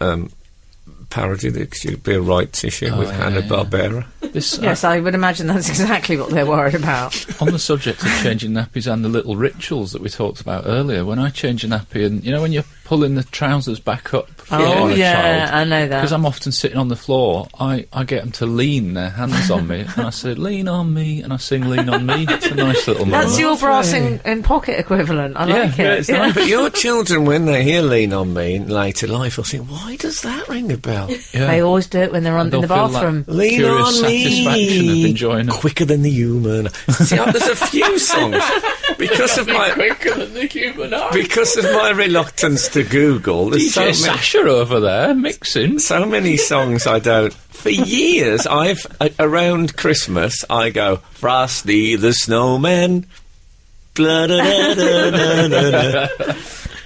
parody, that should be a rights issue with Hanna-Barbera. Yes, I would imagine that's exactly what they're worried about. On the subject of changing nappies and the little rituals that we talked about earlier, when I change a nappy, and you know when you're pulling the trousers back up on a child, I know that. because I'm often sitting on the floor, I get them to lean their hands on me, and I say, lean on me, and I sing Lean on Me. It's a nice little moment. That's your brass in pocket equivalent. I like it. It's nice. But your children, when they hear Lean on Me in later life, will think, why does that ring a bell? Yeah. They always do it when they're in the They'll feel bathroom. that Lean curious on me. satisfaction of enjoying it. Quicker than the human. See, there's a few songs because of my Quicker than the human eye. because of my reluctance to Google. There's DJ Sasha over there mixing. so many songs I don't. For years, around Christmas, I go Frosty the Snowman. Blah, da, da, da, da, da, da.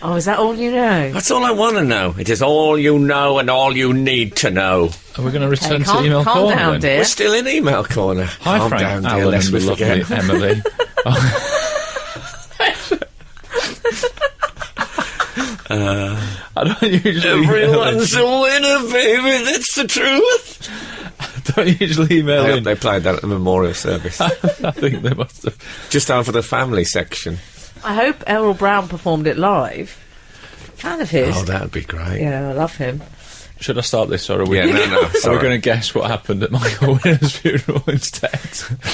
Oh, is that all you know? That's all I want to know. It is all you know and all you need to know. Are we going to return to calm- email calm corner down, then? dear. We're still in email corner. Hi, Calm Frank, down, dear, Alan, lest and we the lovely forget. Emily. I don't usually Everyone's a winner, baby. That's the truth. don't usually email I hope in. they played that at the memorial service, I think they must have. just over the family section. I hope Errol Brown performed it live. Fan of his. Oh, that would be great. Yeah, I love him. Should I start this, or are we? Yeah, no, Are we sorry. going to guess what happened at Michael Winner's funeral instead?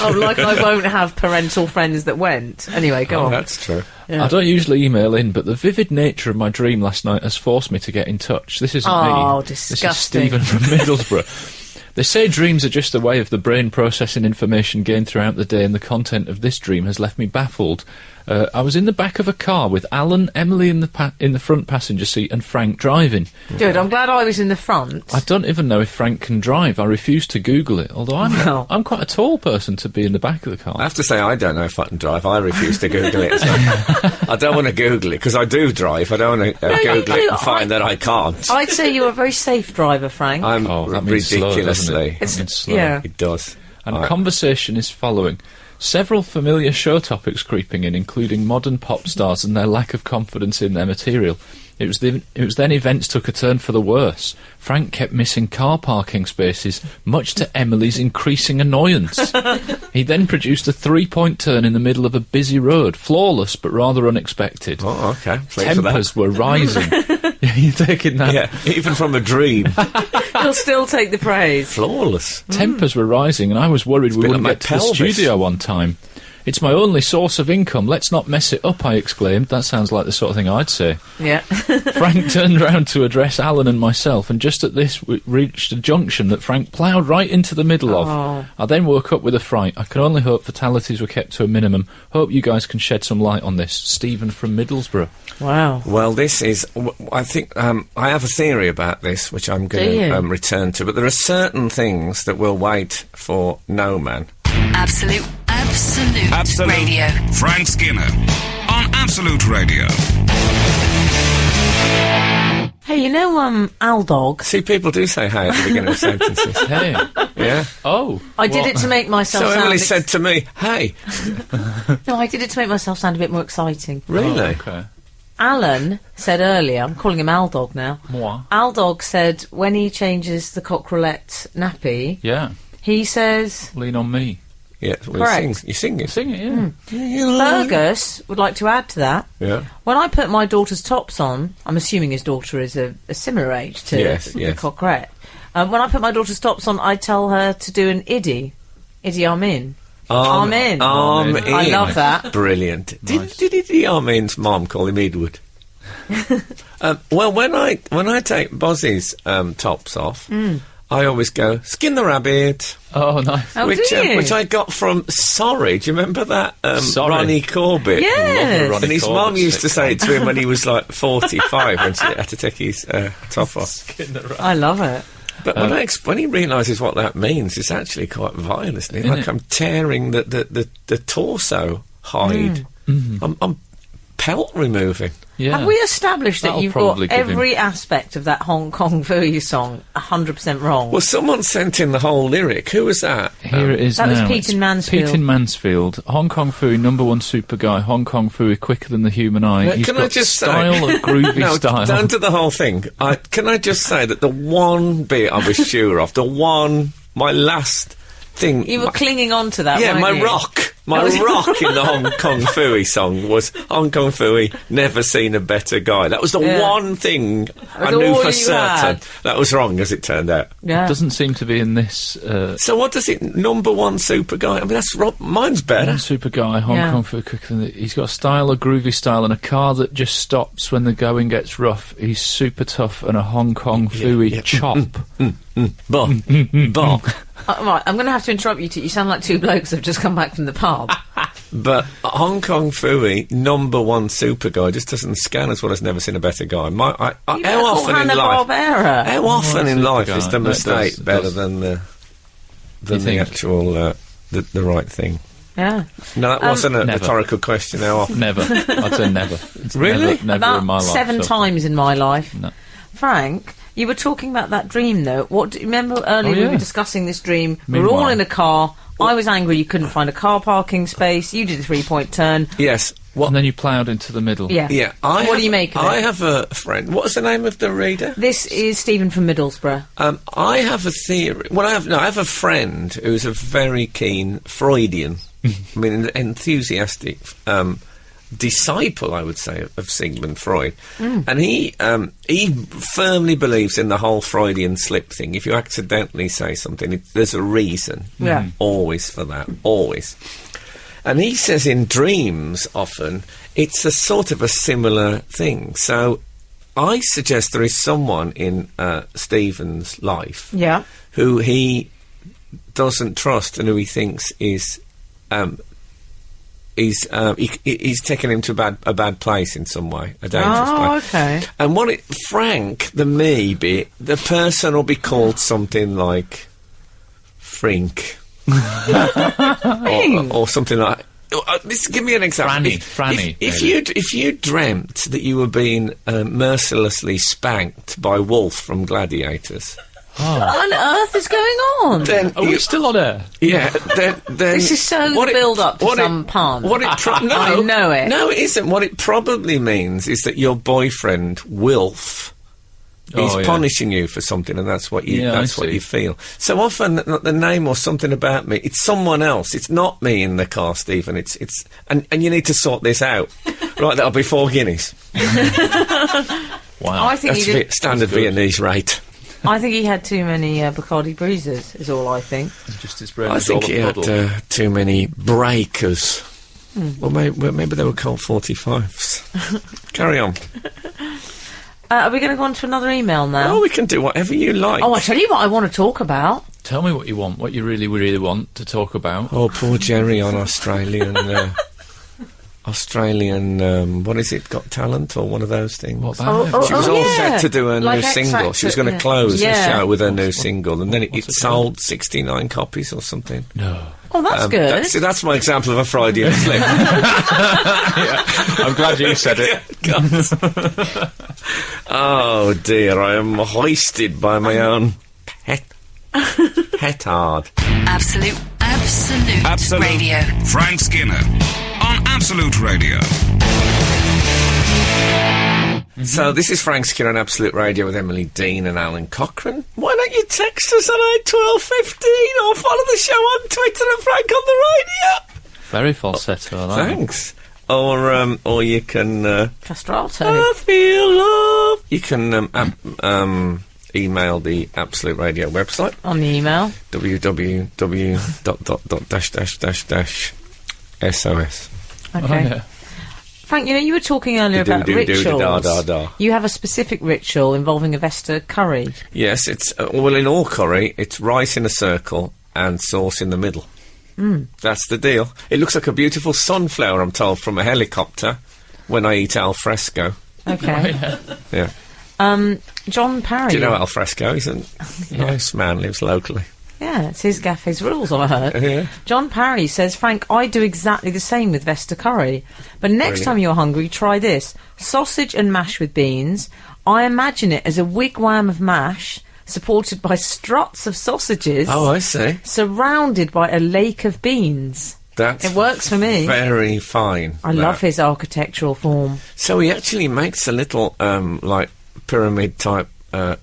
Oh, like I won't have parental friends that went. Anyway, go Oh, on. that's true. Yeah. I don't usually email in, but the vivid nature of my dream last night has forced me to get in touch. This isn't me. Oh, This is disgusting. Stephen from Middlesbrough. They say dreams are just a way of the brain processing information gained throughout the day, and the content of this dream has left me baffled. I was in the back of a car with Alan, Emily in the front passenger seat, and Frank driving. Good, I'm glad I was in the front. I don't even know if Frank can drive. I refuse to Google it, although Well. I'm quite a tall person to be in the back of the car. I have to say, I don't know if I can drive. I refuse to Google it. So I don't want to Google it, because I do drive. I don't want to you Google it do. and find that I can't. I'd say you're a very safe driver, Frank. I'm Oh, that means slow, doesn't ridiculously. it? That means slow. yeah. It does. And conversation is following. Several familiar show topics creeping in, including modern pop stars and their lack of confidence in their material. It was then events took a turn for the worse. Frank kept missing car parking spaces, much to Emily's increasing annoyance. He then produced a 3-point turn in the middle of a busy road, flawless but rather unexpected. Oh, okay. Pleased for that. Tempers were rising. Yeah, you're taking that. Yeah, even from a dream. You'll still take the praise. Flawless. Tempers were rising, and I was worried we bit wouldn't like get my to the pelvis. studio on time. It's my only source of income. Let's not mess it up, I exclaimed. That sounds like the sort of thing I'd say. Yeah. Frank turned round to address Alan and myself, and just at this we reached a junction that Frank ploughed right into the middle of. Oh. I then woke up with a fright. I can only hope fatalities were kept to a minimum. Hope you guys can shed some light on this. Stephen from Middlesbrough. Wow. Well, this is. I think I have a theory about this, which I'm going Do you? to return to. But there are certain things that will wait for no man. Absolute Radio. Frank Skinner on Absolute Radio. Hey, you know, Aldog? See, people do say "hey" at the beginning of sentences. Hey. Yeah. Oh. I did it to make myself So sound... Emily said to me, "Hey." No, I did it to make myself sound a bit more exciting. Really? Oh, okay. Alan said earlier, I'm calling him Aldog now. Moi. Aldog said when he changes the coquerolette nappy, Yeah. he says... Lean on me. Yeah. Well, Correct. you sing it. Sing it, yeah. Fergus would like to add to that. Yeah. When I put my daughter's tops on, I'm assuming his daughter is a similar age to Yes, the yes. coquerette. When I put my daughter's tops on, I tell her to do an Idi Amin. Amen. Amen. I love that. Brilliant. Nice. Did Armin's mum call him Edward? Well, when I take Bozzy's tops off, I always go skin the rabbit. Oh, nice. Oh, do you? Which I got from Sorry. Do you remember that Sorry. Ronnie Corbett? Yes. Ronnie And his Corbett mum used to sitcom. say it to him when he was like 45 when she had to take his top off. I love it. But when he realises what that means, it's actually quite violent, isn't it? Isn't Like it? I'm tearing the torso hide. I'm pelt removing. Yeah. Have we established that That'll you've probably got give him- every aspect of that Hong Kong Phooey song 100% wrong? Well, someone sent in the whole lyric. Who was that? Here it is That was now. Pete It's in Mansfield. Pete in Mansfield. Hong Kong Phooey, number one super guy. Hong Kong Phooey, quicker than the human eye. He's Can got I just style say, of groovy no, style. don't do the whole thing. Can I just say that the one bit I was sure of, my last thing... You were clinging on to that, Yeah, weren't my you? rock. My rock in the Hong Kong Phooey song was Hong Kong Phooey, never seen a better guy. That was the one thing I knew all for you certain. had. That was wrong, as it turned out. Yeah. Doesn't seem to be in this. So what does it... Number one super guy? I mean, that's... Mine's better. One super guy, Hong Yeah. Kong Phooey, quicker than the, he's got a style, a groovy style, and a car that just stops when the going gets rough. He's super tough and a Hong Kong Phooey chop. Bon. Right, I'm going to have to interrupt you two. You sound like two blokes that have just come back from the pub. But Hong Kong Phooey, number one super guy, just doesn't scan as well as never seen a better guy. You How better call often in life? Hanna-Barbera. How often in super life guy. is the No, it mistake does, it better does. than the You think? actual the right thing? Yeah. No, that wasn't a Never. rhetorical question. How often? Never. I'd say never. It's Really? Never About in my life. 7 so- times in my life. No. Frank, you were talking about that dream, though. What do you remember earlier? Oh, yeah. We were discussing this dream. We were all Meanwhile. in a car. I was angry you couldn't find a car parking space. You did a 3-point turn. Yes. And then you ploughed into the middle. Yeah. Yeah. What do you make of it? I have a friend. What was the name of the reader? This is Stephen from Middlesbrough. I have a theory. Well, I have a friend who's a very keen Freudian. I mean, an enthusiastic disciple, I would say, of Sigmund Freud. And he firmly believes in the whole Freudian slip thing. If you accidentally say something, there's a reason. Yeah. Always for that. Always. And he says in dreams, often, it's a sort of a similar thing. So I suggest there is someone in Stephen's life Yeah. who he doesn't trust and who he thinks is he's taken him to a bad place in some way, a dangerous place. Okay. And Frank, the me bit, the person will be called something like Frink. or something like. Give me an example. Franny, If you dreamt that you were being mercilessly spanked by Wolf from Gladiators, What on earth is going on? then Are we still on air? yeah, then This is so the build-up to some pun. What it no, I know it. No, it isn't. What it probably means is that your boyfriend Wilf is punishing you for something, and that's what you I what see. you feel. So often, the name or something about me, it's someone else. It's not me in the car, Stephen. It's and you need to sort this out. Right, that'll be 4 guineas. Wow. I think That's he did. standard That's good. Viennese rate. I think he had too many Bacardi Breezes, is all I think. Just his brain I was all think a he had puddle. too many breakers. Well, maybe they were called 45s. Carry on. Are we going to go on to another email now? Oh, we can do whatever you like. Oh, I tell you what I want to talk about. Tell me what you want, what you really, really want to talk about. Oh, poor Jerry on Australian. What is it? Got Talent or one of those things? What about it? She was all yeah. set to do her Like new X single. She was Factor, going to yeah. close the Yeah. show with her new single, and then it it sold 69 copies or something. No. Oh, that's good. That's my example of a Freudian slip. I'm glad you said it. Oh dear, I am hoisted by my own petard. Absolute Radio. Frank Skinner on Absolute Radio. So this is Frank Skinner on Absolute Radio with Emily Dean and Alan Cochrane. Why don't you text us on 81215 or follow the show on Twitter at Frank on the Radio? Very falsetto, I like it. Thanks. Or you can Castrato. I feel love. You can email the Absolute Radio website On the email. www.sos. Okay. Oh, yeah. Frank, you were talking earlier about rituals. You have a specific ritual involving a Vesta curry. Yes, it's in all curry, it's rice in a circle and sauce in the middle. That's the deal. It looks like a beautiful sunflower, I'm told, from a helicopter when I eat al fresco. Okay. Yeah. John Parry. Do you know al fresco? He's a nice man, lives locally. Yeah, it's his gaffe's rules, I heard. Yeah. John Parry says, Frank, I do exactly the same with Vesta curry. But next Brilliant. time you're hungry, try this. Sausage and mash with beans. I imagine it as a wigwam of mash, supported by struts of sausages, Oh, I see. surrounded by a lake of beans. That's It works for me. very fine. I love his architectural form. So he actually makes a little, like, pyramid-type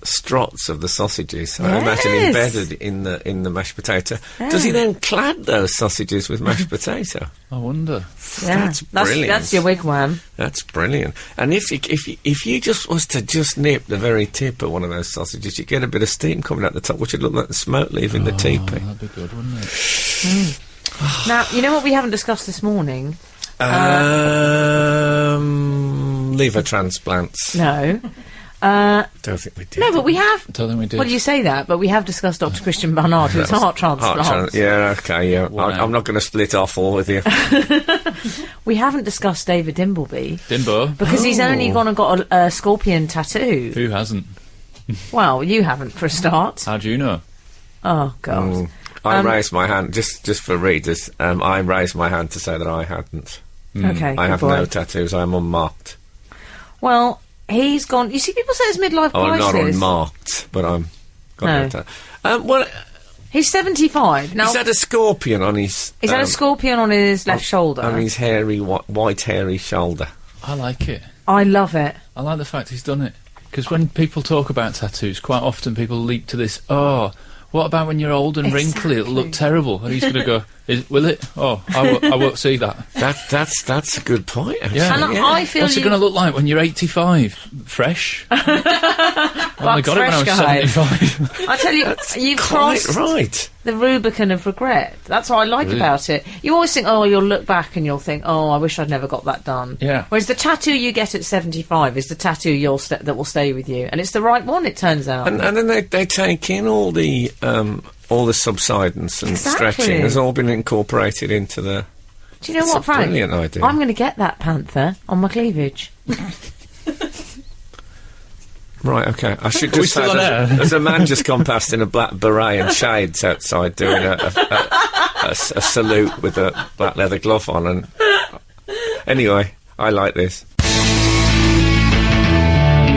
struts of the sausages. I imagine Yes. embedded in the mashed potato. Does he then clad those sausages with mashed potato? I wonder. Yeah, That's brilliant. That's your wigwam. That's brilliant. And if you just was to just nip the very tip of one of those sausages, you get a bit of steam coming out the top, which would look like the smoke leaving the teepee. That'd be good, wouldn't it? Now, you know what we haven't discussed this morning? Liver transplants. No. Don't think we did. No, but we have. Don't think we did. Well, you say that, but we have discussed Dr. Christian Barnard, who's heart transplant. Yeah, okay, yeah. Wow. I'm not going to split off all with you. We haven't discussed David Dimbleby, Dimbo. because he's only gone and got a scorpion tattoo. Who hasn't? Well, you haven't, for a start. How do you know? Oh, God. I raised my hand, just for readers, I raised my hand to say that I hadn't. Okay, I good have boy. no tattoos, I'm unmarked. Well, he's gone. You see, people say it's midlife Oh, I'm crisis. not unmarked, but I'm got No. no tattoo. Well, He's 75 now. he's had a scorpion on his... He's had a scorpion on his left shoulder. On his hairy, white hairy shoulder. I like it. I love it. I like the fact he's done it. Because when people talk about tattoos, quite often people leap to this, oh, what about when you're old and wrinkly? It'll look terrible. And he's going to go, will it? Oh, I won't see that. That's a good point, actually. Yeah. And I feel What's it you- going to look like when you're 85? Fresh? I only got it when I was fresh guy. 75. I tell you, you've Quite crossed right. the Rubicon of regret. That's what I like Really? about it. You always think, oh, you'll look back and you'll think, oh, I wish I'd never got that done. Yeah. Whereas the tattoo you get at 75 is the tattoo that will stay with you, and it's the right one. It turns out. And then they take in all the subsidence and Exactly. stretching has all been incorporated into the... Do you know It's what, a Frank? brilliant idea. I'm going to get that panther on my cleavage. Right, okay. I should Are we just say still on air? there's a man just gone past in a black beret and shades outside doing a salute with a black leather glove on. And anyway, I like this.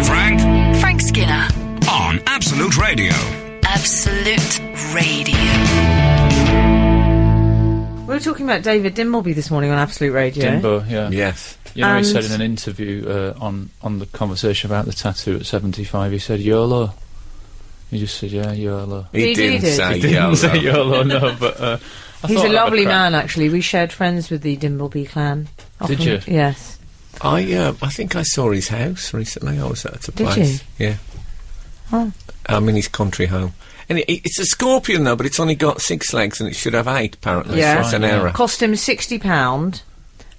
Frank Skinner. on Absolute Radio. Absolute Radio. We were talking about David Dimbleby this morning on Absolute Radio. Dimbo, yeah. Yes. You know, he said And- in an interview on the conversation about the tattoo at 75, he said YOLO. He just said, yeah, YOLO. He He didn't did. say He didn't YOLO. say YOLO, no, but I He's thought a I'd have lovely crack. man, actually. We shared friends with the Dimbleby clan. Did you? Yes. I think I saw his house recently. I was at a Did place. Yeah. Oh. I'm in his country home. And it's a scorpion, though, but it's only got 6 legs and it should have 8, apparently. Yeah. So it's an Right, yeah. error. Cost him £60. It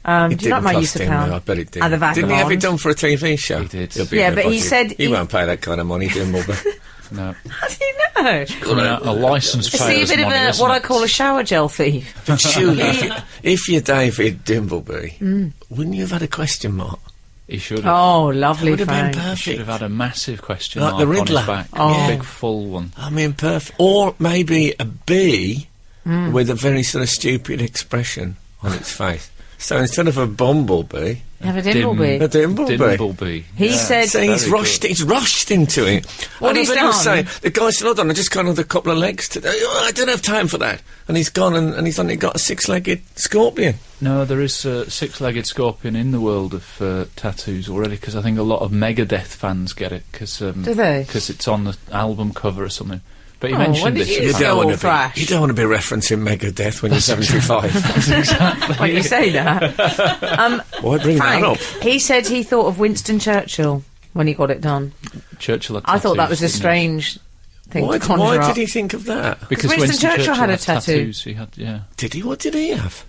Do you like didn't my cost use of him, pound? though, I bet it did. At the Didn't he have it Vagabond. done for a TV show? He did. He'll be Yeah, in the but he budget. said He he- won't pay that kind of money, Dimbleby. No. How do you know? Coming out a licence Is he a payer's bit of money, a, isn't what I it? call a shower gel thief? But surely, if you're David Dimbleby, wouldn't you have had a question mark? He should have. Oh, lovely, Would have been Frank. Should perfect. have had a massive question Like mark the on Riddler. his back. Oh. A big full one. I mean, perfect. Or maybe a bee with a very sort of stupid expression on its face. So instead of a bumblebee, Have a Dimbleby. a Dimbleby. Dimbleby. He said... So he's Very rushed. good. He's rushed into it. What And I he's bet he'll done- say, the guy said, "Hold on, I just got another couple of legs today. Oh, I don't have time for that." And he's gone and he's only got a 6-legged scorpion. No, there is a 6-legged scorpion in the world of tattoos already, because I think a lot of Megadeth fans get it, because Do they? it's on the album cover or something. But he Oh, when mentioned did it. you so go all want to thrash? be. You don't want to be referencing Megadeth when you're 75. When you say that. Why bring Frank, that up? he said he thought of Winston Churchill when he got it done. Churchill had I thought that tattoos, was a didn't he? strange thing Why to conjure did up. he think of that? Because Winston Churchill had a tattoo. tattoos. He had, yeah. Did he? What did he have?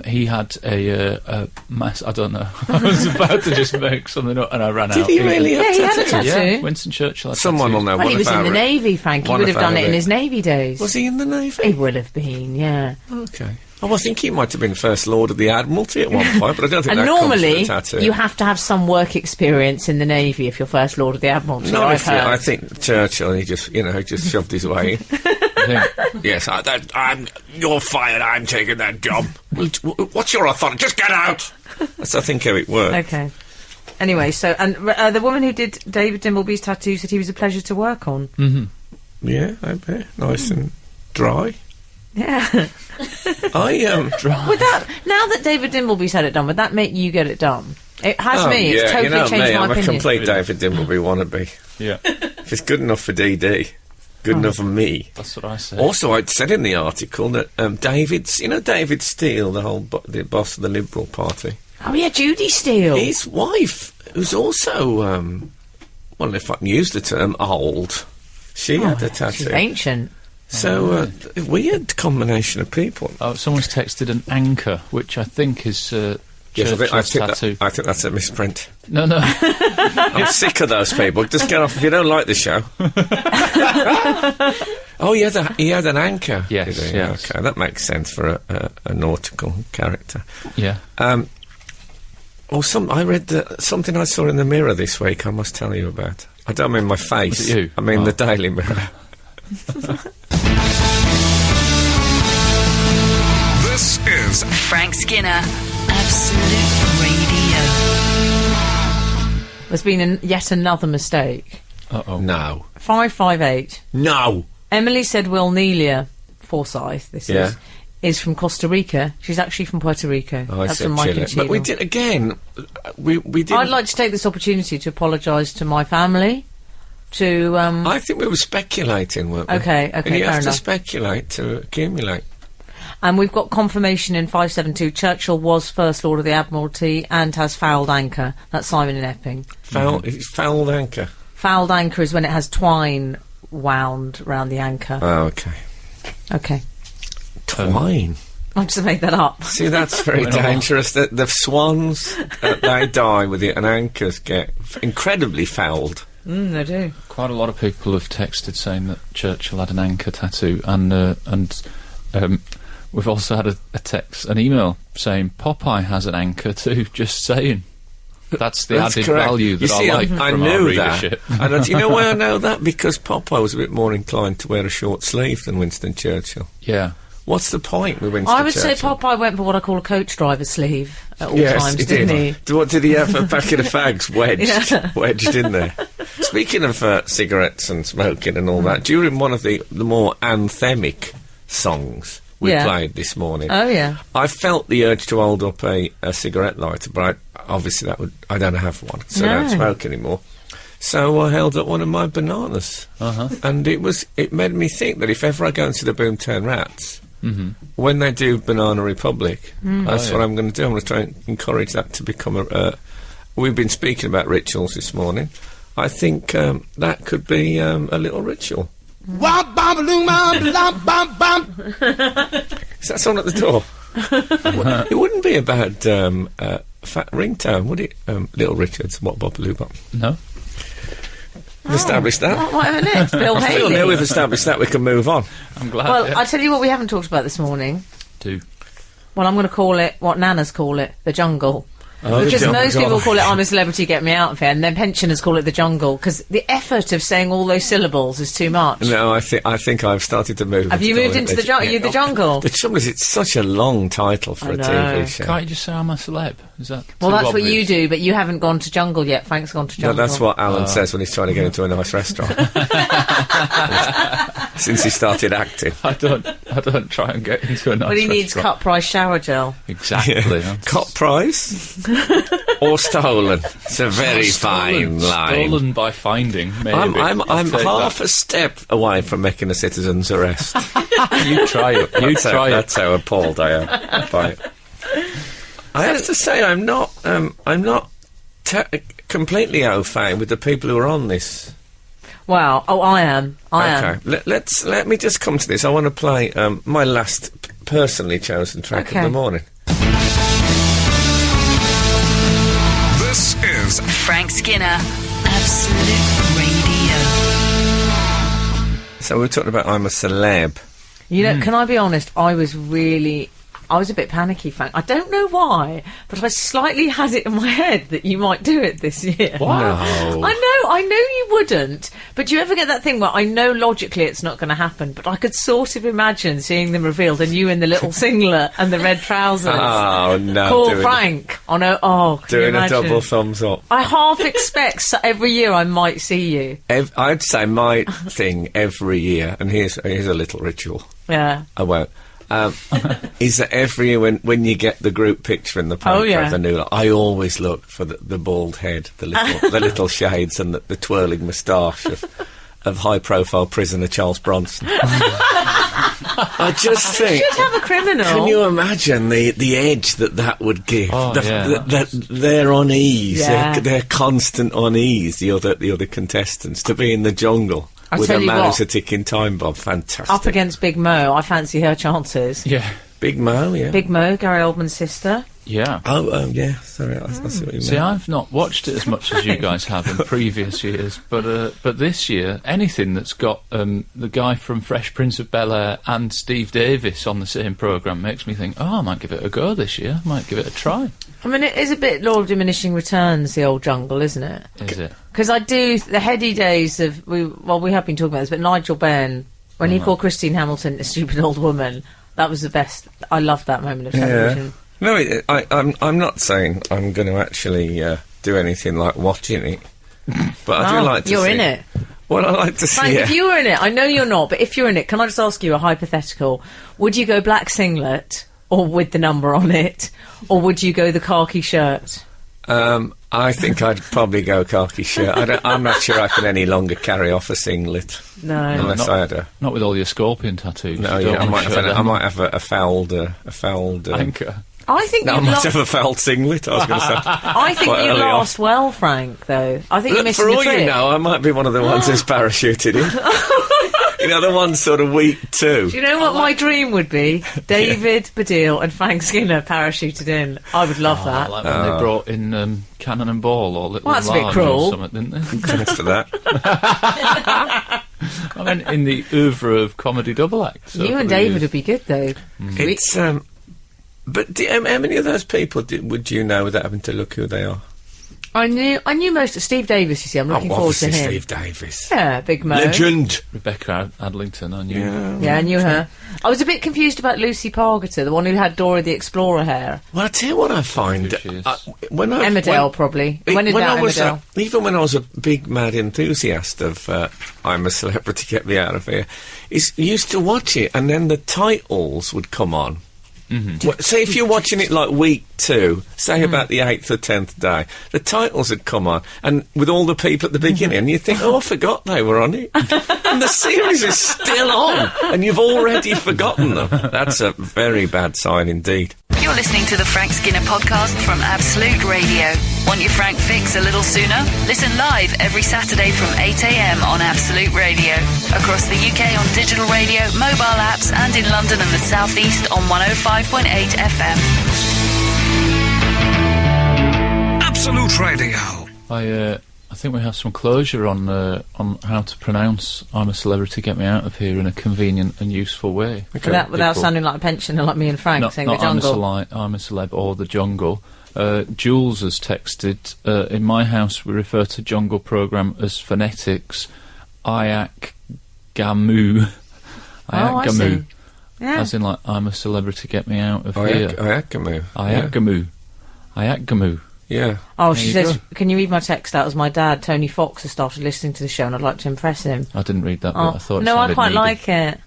He had a mass. I don't know. I was about to just make something up, and I ran out. Did he really have Yeah, he had a tattoos? tattoo. Yeah, Winston Churchill had Someone will tattoos. know. Well, One he was of in our- the Navy, Frank. He one would of have done our- it in his Navy days. Was he in the Navy? He would have been, yeah. Okay. Oh, I think he might have been First Lord of the Admiralty at one point, but I don't think And that comes normally, with a tattoo. you have to have some work experience in the Navy if you're First Lord of the Admiralty. Not I've if you, heard. I think Churchill, he just shoved his way in. think? Yes, you're fired. I'm taking that job. What's your authority? Just get out. That's, I think, how it works. Okay. Anyway, so and the woman who did David Dimbleby's tattoo said he was a pleasure to work on. Mm-hmm. Yeah, I bet. Nice and dry. Yeah. Dry. Would that, now that David Dimbleby's had it done, would that make you get it done? It has me. It's totally changed my I'm opinion. a complete David Dimbleby wannabe. Yeah. If it's good enough for DD, good enough for me. That's what I said. Also, I'd said in the article that David Steele, the boss of the Liberal Party. Oh yeah, Judy Steele. His wife, who's also, well, if I can use the term, old. She had a tattoo. She's ancient. So, weird combination of people. Oh, someone's texted an anchor, which I think is Churchill's tattoo. I think that's a misprint. No. I'm sick of those people. Just get off if you don't like the show. Oh, he had an anchor. Yes, did he? yes. Okay, that makes sense for a nautical character. Yeah. I read something I saw in the Mirror this week. I must tell you about. I don't mean my face. Was it you? I mean the Daily Mirror. This is Frank Skinner, Absolute Radio. There's been yet another mistake. Uh-oh. No. 558. No. Emily said Will Nelia Forsyth, Yeah. is from Costa Rica. She's actually from Puerto Rico. Oh, I That's said from Mike Chile. and Sheila. But we did, again, we didn't... I'd like to take this opportunity to apologise to my family, to... I think we were speculating, weren't we? Okay, And you fair have to enough. speculate to accumulate. And we've got confirmation in 572 Churchill was First Lord of the Admiralty and has fouled anchor. That's Simon in Epping. It's fouled anchor. Fouled anchor is when it has twine wound round the anchor. Oh, okay. Okay. Twine. I just made that up. See, that's very dangerous. The swans, they die with it, and anchors get incredibly fouled. They do. Quite a lot of people have texted saying that Churchill had an anchor tattoo, and we've also had an email saying Popeye has an anchor too. Just saying. That's the That's added correct. value that You see, I like I from knew our that. readership. And do you know why I know that? Because Popeye was a bit more inclined to wear a short sleeve than Winston Churchill. Yeah. What's the point with Winston I would Churchill? say Popeye went for what I call a coach driver sleeve at all Yes, times, he didn't did. he? What did he have? A packet of fags wedged, Yeah. wedged in there. Speaking of cigarettes and smoking and all that, during one of the more anthemic songs we Yeah. played this morning, Oh, yeah. I felt the urge to hold up a cigarette lighter, but obviously I don't have one, so I don't No. smoke anymore. So I held up one of my bananas, and it made me think that if ever I go into the Boomtown Rats, when they do Banana Republic, that's what I'm going to do. I'm going to try and encourage that to become we've been speaking about rituals this morning. I think that could be a little ritual. Is that someone at the door? It wouldn't be a bad fat ringtone, would it? Little Richard's What Bop Loo Bop. No. We've established that. Whatever next, Bill I feel now Haley. we've established that, we can move on. I'm glad. Well, yeah. I tell you what we haven't talked about this morning. Do. Well, I'm going to call it what Nanas call it, the jungle. Oh, Because the most jungle. people call it I'm a Celebrity, Get Me Out of Here, and then pensioners call it the jungle, because the effort of saying all those syllables is too much. No, I think I've started to move. Have you moved into the jungle? You the jungle? The trouble is, it's such a long title for I a know. TV show. Can't you just say I'm a celeb? Is that Well, too that's what you obvious? do, but you haven't gone to jungle yet. Frank's gone to No, jungle. that's what Alun says when he's trying to get into a nice restaurant. Since he started acting. I don't try and get into a nice But he needs restaurant. cut price shower gel. Exactly. that's- Cop prize or stolen? It's a very fine line. Stolen by finding, maybe. I'm I'll take half that. a step away from making a citizen's arrest. You try it. You try it. That's how appalled I am by it. I have to say, I'm not completely au fait with the people who are on this. Wow. Oh, I am. I am. Okay, let me just come to this. I want to play my last personally chosen track Okay. of the morning. This is Frank Skinner, Absolute Radio. So we were talking about I'm a celeb. You know, can I be honest? I was really I was a bit panicky, Frank. I don't know why, but I slightly had it in my head that you might do it this year. What? No. I know you wouldn't, but do you ever get that thing where I know logically it's not going to happen, but I could sort of imagine seeing them revealed and you in the little singlet and the red trousers. Oh, no. Call Frank. Can you Doing a imagine? double thumbs up. I half expect every year I might see you. I'd say my thing every year, and here's a little ritual. Yeah. I won't. Is that every year when you get the group picture in the paper of the new, I always look for the bald head, the little shades, and the twirling moustache of high-profile prisoner Charles Bronson. I just think... You should have a criminal. Can you imagine the edge that would give? Their unease, their constant unease, the other contestants, to be in the jungle with a man who's a ticking time bomb. Fantastic. Up against Big Mo, I fancy her chances. Yeah. Big Mo, yeah. Big Mo, Gary Oldman's sister. Yeah. Oh, yeah. Sorry, I see what you mean. See, I've not watched it as much as you guys have in previous years, but this year, anything that's got the guy from Fresh Prince of Bel-Air and Steve Davis on the same programme makes me think, I might give it a go this year. I might give it a try. I mean, it is a bit law of diminishing returns, the old jungle, isn't it? Is it? Because I do, the heady days of, we have been talking about this, but Nigel Benn, when he called Christine Hamilton a stupid old woman, that was the best. I loved that moment of television. Yeah. No, I'm not saying I'm going to actually do anything like watching it, but I do like to see... You're in it. Well, I like to see Frank, it. if you were in it, I know you're not, but if you're in it, can I just ask you a hypothetical? Would you go black singlet, or with the number on it, or would you go the khaki shirt? I think I'd probably go khaki shirt. I'm not sure I can any longer carry off a singlet. No. Unless I had a... Not with all your scorpion tattoos. No, You yeah, don't I want to might show have them. a fouled... Anchor. I think No, I you'd might have a fouled singlet, I was going to say. I think Quite you early last well, Frank, though. I think you're Look, missing for the all trick. you know, I might be one of the ones who's parachuted in. You know, the ones sort of week 2. Do you know what my dream would be? David Baddiel and Frank Skinner parachuted in. I would love that. Like when they brought in Cannon and Ball or Little Well, that's a bit Large cruel. or something, didn't they? Thanks for that. I mean, in the oeuvre of comedy double acts. You and David would be good, though. It's... But how many of those people would you know without having to look who they are? I knew most of Steve Davis, you see. I'm looking forward to obviously him. Steve Davis. Yeah, Big Mo. Legend. Rebecca Adlington, I knew. Yeah, I knew her. I was a bit confused about Lucy Pargeter, the one who had Dora the Explorer hair. Well, I tell you what I find. Who she is. Emmerdale, probably. When I was Emmerdale? even when I was a big mad enthusiast of I'm a Celebrity, Get Me Out of Here, is you used to watch it and then the titles would come on. Mm-hmm. Well, say if you're watching it like week 2, say about the 8th or 10th day, the titles had come on, and with all the people at the beginning, and you think, I forgot they were on it. And the series is still on, and you've already forgotten them. That's a very bad sign indeed. You're listening to the Frank Skinner podcast from Absolute Radio. Want your Frank fix a little sooner? Listen live every Saturday from 8 a.m. on Absolute Radio. Across the UK on digital radio, mobile apps, and in London and the South East on 105.8 FM. Absolute Radio. I think we have some closure on how to pronounce "I'm a Celebrity, Get Me Out of Here" in a convenient and useful way. Without People- sounding like a pensioner like me and Frank Not saying the jungle. I'm a celeb or the jungle. Jules has texted, in my house we refer to jungle programme as phonetics, Ayak Gamu. I see. Yeah. As in like, I'm a celebrity, get me out of here. Ayakamu. Ayakamu. Yeah. Oh, There she you says, go. can you read my text out as my dad, Tony Fox, has started listening to the show and I'd like to impress him. I didn't read that bit. Oh, I thought it no, I sounded quite needy. like it.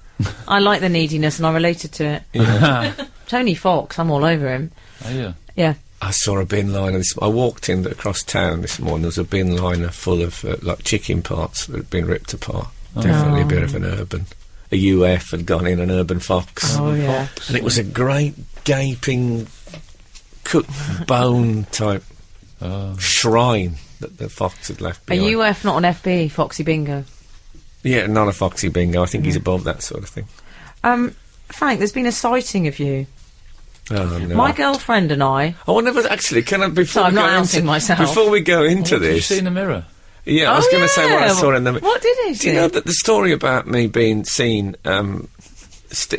I like the neediness and I related to it. Yeah. Tony Fox, I'm all over him. Oh, yeah. Yeah. I saw a bin liner. I walked in across town this morning. There was a bin liner full of like chicken parts that had been ripped apart. Definitely a bit of an urban. A UF had gone in, an urban fox. Oh, yeah. And it was a great gaping cooked bone type shrine that the fox had left behind. A UF, not an FB, Foxy Bingo. Yeah, not a Foxy Bingo. I think he's above that sort of thing. Frank, there's been a sighting of you. Oh, no. My girlfriend and I... I wonder if actually, can I, before So I'm we not go outing into, myself. before we go into What did you this... see in the mirror? Yeah, I was going to say what I saw in the... What did he Do you know that the story about me being seen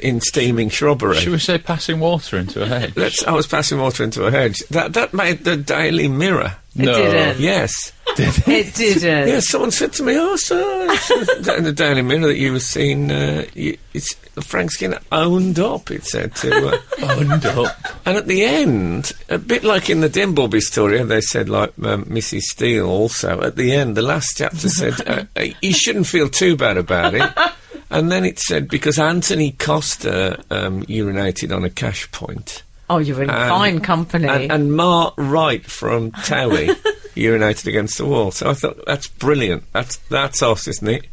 in steaming shrubbery. Should we say passing water into a hedge? I was passing water into a hedge. That made the Daily Mirror. No. It didn't. Yes. It didn't. Yes, someone said to me, "Oh, sir, in the Daily Mirror that you were seen, it's Frank Skinner owned up." It said to Owned up. and at the end, a bit like in the Dimbleby story, they said like Mrs. Steele. Also, at the end, the last chapter said you shouldn't feel too bad about it. And then it said because Anthony Costa urinated on a cash point. Oh, you're in fine company. And Mark Wright from Towie urinated against the wall. So I thought, that's brilliant. That's us, isn't it?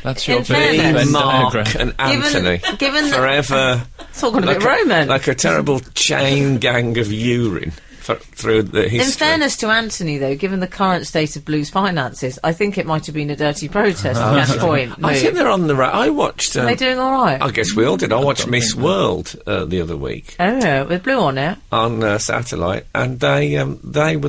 That's your In big fairness- Venn Mark diagram. and Anthony. given the- forever. Talking a bit Roman. Like a terrible chain gang of urine through the history. In fairness to Anthony, though, given the current state of Blues finances, I think it might have been a dirty protest at Cash Point. I think they're on the right. I watched. Are they doing all right? I guess we all did. I watched Miss World the other week Oh, with Blue on it. on satellite, and they were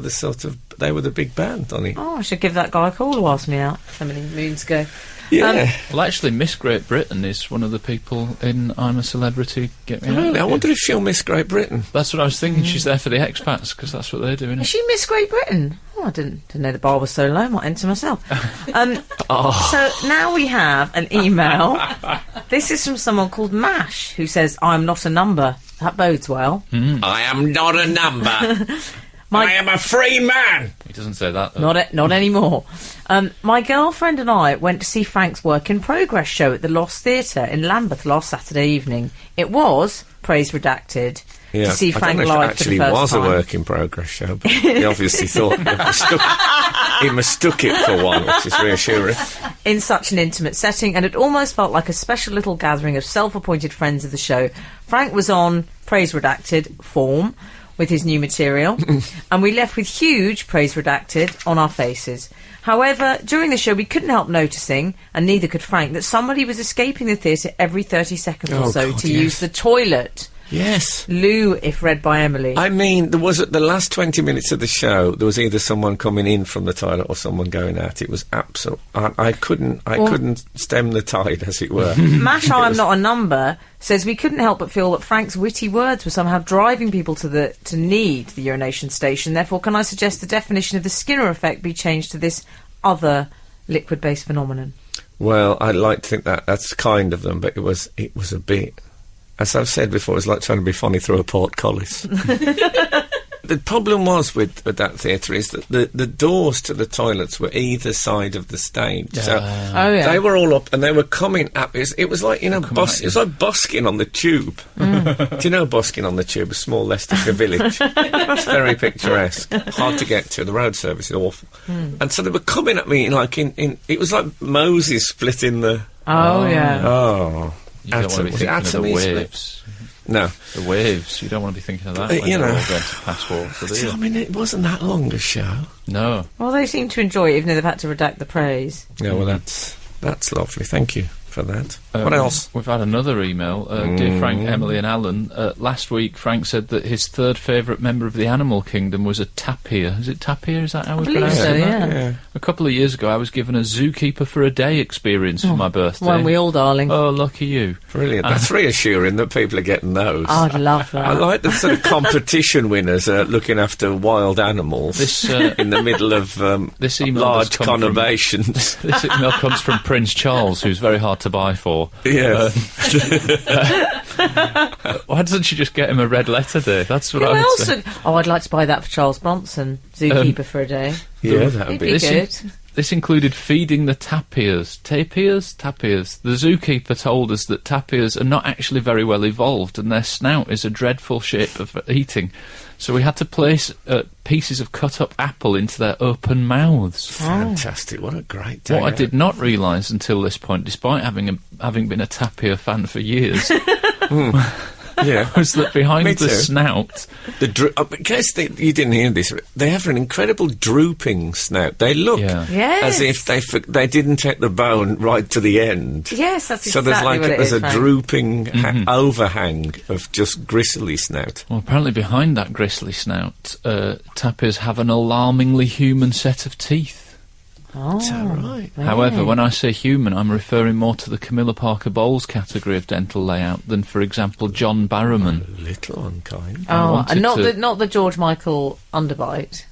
the big band on it. Oh, I should give that guy a call who asked me out so many moons ago. Yeah. Well, actually, Miss Great Britain is one of the people in I'm a Celebrity, Get Me Out. Really? I wonder if she'll miss Great Britain. That's what I was thinking. She's there for the expats, because that's what they're doing. Is she Miss Great Britain? Oh, I didn't know the bar was so low. Might enter myself. So now we have an email. This is from someone called Mash, who says, "I'm not a number." That bodes well. I am not a number. I am a free man. He doesn't say that, though. Not anymore. My girlfriend and I went to see Frank's Work in Progress show at the Lost Theatre in Lambeth last Saturday evening. It was, praise redacted, to see Frank I don't know live if for it the actually first was time. a work in progress show, but he obviously thought he mistook it for one, which is reassuring. In such an intimate setting, and it almost felt like a special little gathering of self-appointed friends of the show. Frank was on, praise redacted, form with his new material, and we left with huge, praise redacted, on our faces. However, during the show we couldn't help noticing, and neither could Frank, that somebody was escaping the theatre every 30 seconds or so God, to yes. use the toilet. Yes. Lou, if read by Emily. I mean, there was, at the last 20 minutes of the show, there was either someone coming in from the toilet or someone going out. It was absolute. I couldn't stem the tide, as it were. Mash, I'm not a number, says we couldn't help but feel that Frank's witty words were somehow driving people to need the urination station. Therefore, can I suggest the definition of the Skinner effect be changed to this other liquid-based phenomenon? Well, I like to think that's kind of them, but it was a bit. As I've said before, it's like trying to be funny through a portcullis. The problem was with that theatre is that the doors to the toilets were either side of the stage. So they were all up and they were coming up. It was like, it was like busking on the tube. Do you know busking on the tube? A small Leicestershire village. It's very picturesque. Hard to get to. The road service is awful. And so they were coming at me like it was like Moses splitting the... Oh, yeah. Oh. You don't want to be thinking of the waves. No. The waves. You don't want to be thinking of that when you're all going to pass water, do you? I mean, it wasn't that long a show. No. Well, they seem to enjoy it, even though they've had to redact the praise. Yeah, well, that's lovely. Thank you for that. What else? We've had another email. Dear Frank, Emily and Alan, last week Frank said that his third favourite member of the animal kingdom was a tapir. Is it tapir? Is that how we believe pronounce so, it? yeah. A couple of years ago I was given a zookeeper for a day experience for my birthday. Weren't we all, darling? Oh, lucky you. Brilliant. That's reassuring that people are getting those. I'd love that. I like the sort of competition winners looking after wild animals in the middle of this email large does come from- conurbations. This email comes from Prince Charles, who's very hard to buy for. Yeah. Why doesn't she just get him a red letter day? That's what Who I would else say. would... Oh, I'd like to buy that for Charles Bronson, zookeeper for a day. Yeah, that He'd would be be... good. This included feeding the tapirs. Tapirs? Tapirs. The zookeeper told us that tapirs are not actually very well evolved and their snout is a dreadful shape of eating. So we had to place pieces of cut-up apple into their open mouths. Fantastic. What a great day. What I did not realise until this point, despite having been a tapir fan for years, Yeah. was that behind Me the too. snout... In case you didn't hear this, they have an incredible drooping snout. They look Yes. as if they didn't take the bone right to the end. Yes, that's So exactly what it there's is, a Frank. drooping overhang of just gristly snout. Well, apparently behind that gristly snout, tapirs have an alarmingly human set of teeth. Oh, Is that right? However, when I say human, I'm referring more to the Camilla Parker Bowles category of dental layout than, for example, John Barrowman. A little unkind. Oh, wanted and not to- not the George Michael underbite.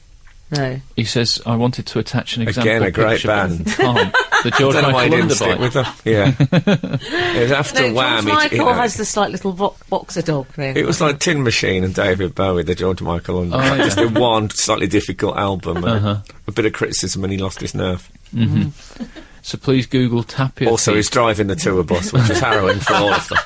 No. He says, I wanted to attach an example Again, a great picture, band. but can't. The George I don't know why he Michael didn't stick underbite. with them. Yeah. It was after No, Wham. George he- Michael has the slight little boxer dog thing. It was like Tin Machine and David Bowie, the George Michael under. Oh, yeah. Just in one slightly difficult album. And a bit of criticism and he lost his nerve. So please Google tapir Also, teeth. he's driving the tour bus, which was harrowing for all of them.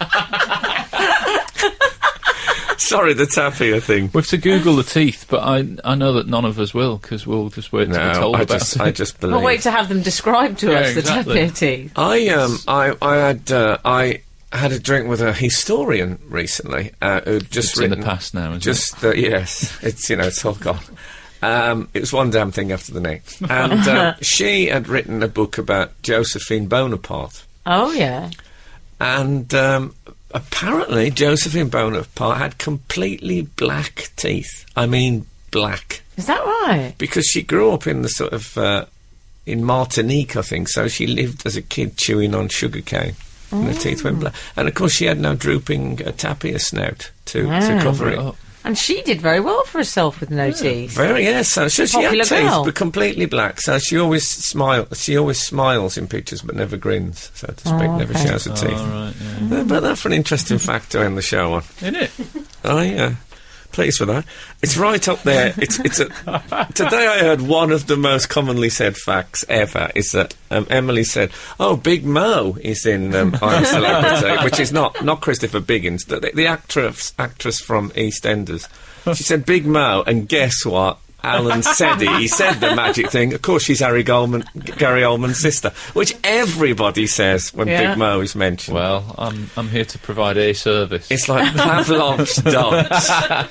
Sorry, the tapir thing. We have to Google the teeth, but I know that none of us will, because we'll just wait to be told about it. I just believe. We'll wait to have them described to Yeah, us, the exactly. tapir teeth. I had a drink with a historian recently who'd just It's in written the past now, isn't just yes, it's all gone. It was one damn thing after the next, and she had written a book about Josephine Bonaparte, Oh, yeah. and apparently Josephine Bonaparte had completely black teeth. I mean, black. Is that right? Because she grew up in the sort of in Martinique, I think. So she lived as a kid chewing on sugarcane, and her teeth went black. And of course, she had no drooping tapir snout to cover it. Oh, And she did very well for herself with no teeth. Very yes. So she had Popular teeth, girl. but completely black. So she always smiles in pictures, but never grins, so to speak. Oh, Never okay. shows her teeth. all right, yeah. But that's for an interesting fact to end the show on. Isn't it? Oh yeah. Pleased for that. It's right up there. Today I heard one of the most commonly said facts ever is that Emily said, "Oh, Big Mo is in I'm a Celebrity," which is not Christopher Biggins, the actress from EastEnders. She said Big Mo, and guess what? Alan said it. He said the magic thing. Of course, she's Gary Oldman's sister, which everybody says when Yeah. Big Mo is mentioned. Well, I'm here to provide a service. It's like Pavlov's dogs.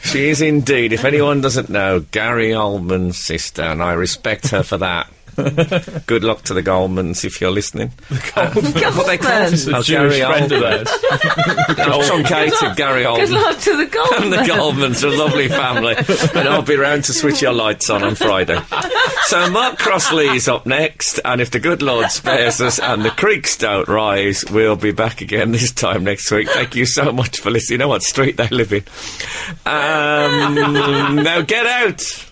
She is indeed, if anyone doesn't know, Gary Oldman's sister, and I respect her for that. Good luck to the Goldmans if you're listening. What they call Goldmans? a Oh, Jewish Gary friend of Oldman. theirs. Truncated Gary Good Oldman. luck to the And the Goldman. Goldmans, a lovely family. And I'll be round to switch your lights on Friday. So Mark Crossley's up next, and if the good Lord spares us and the creeks don't rise, we'll be back again this time next week. Thank you so much for listening. You know what street they live in. Now get out!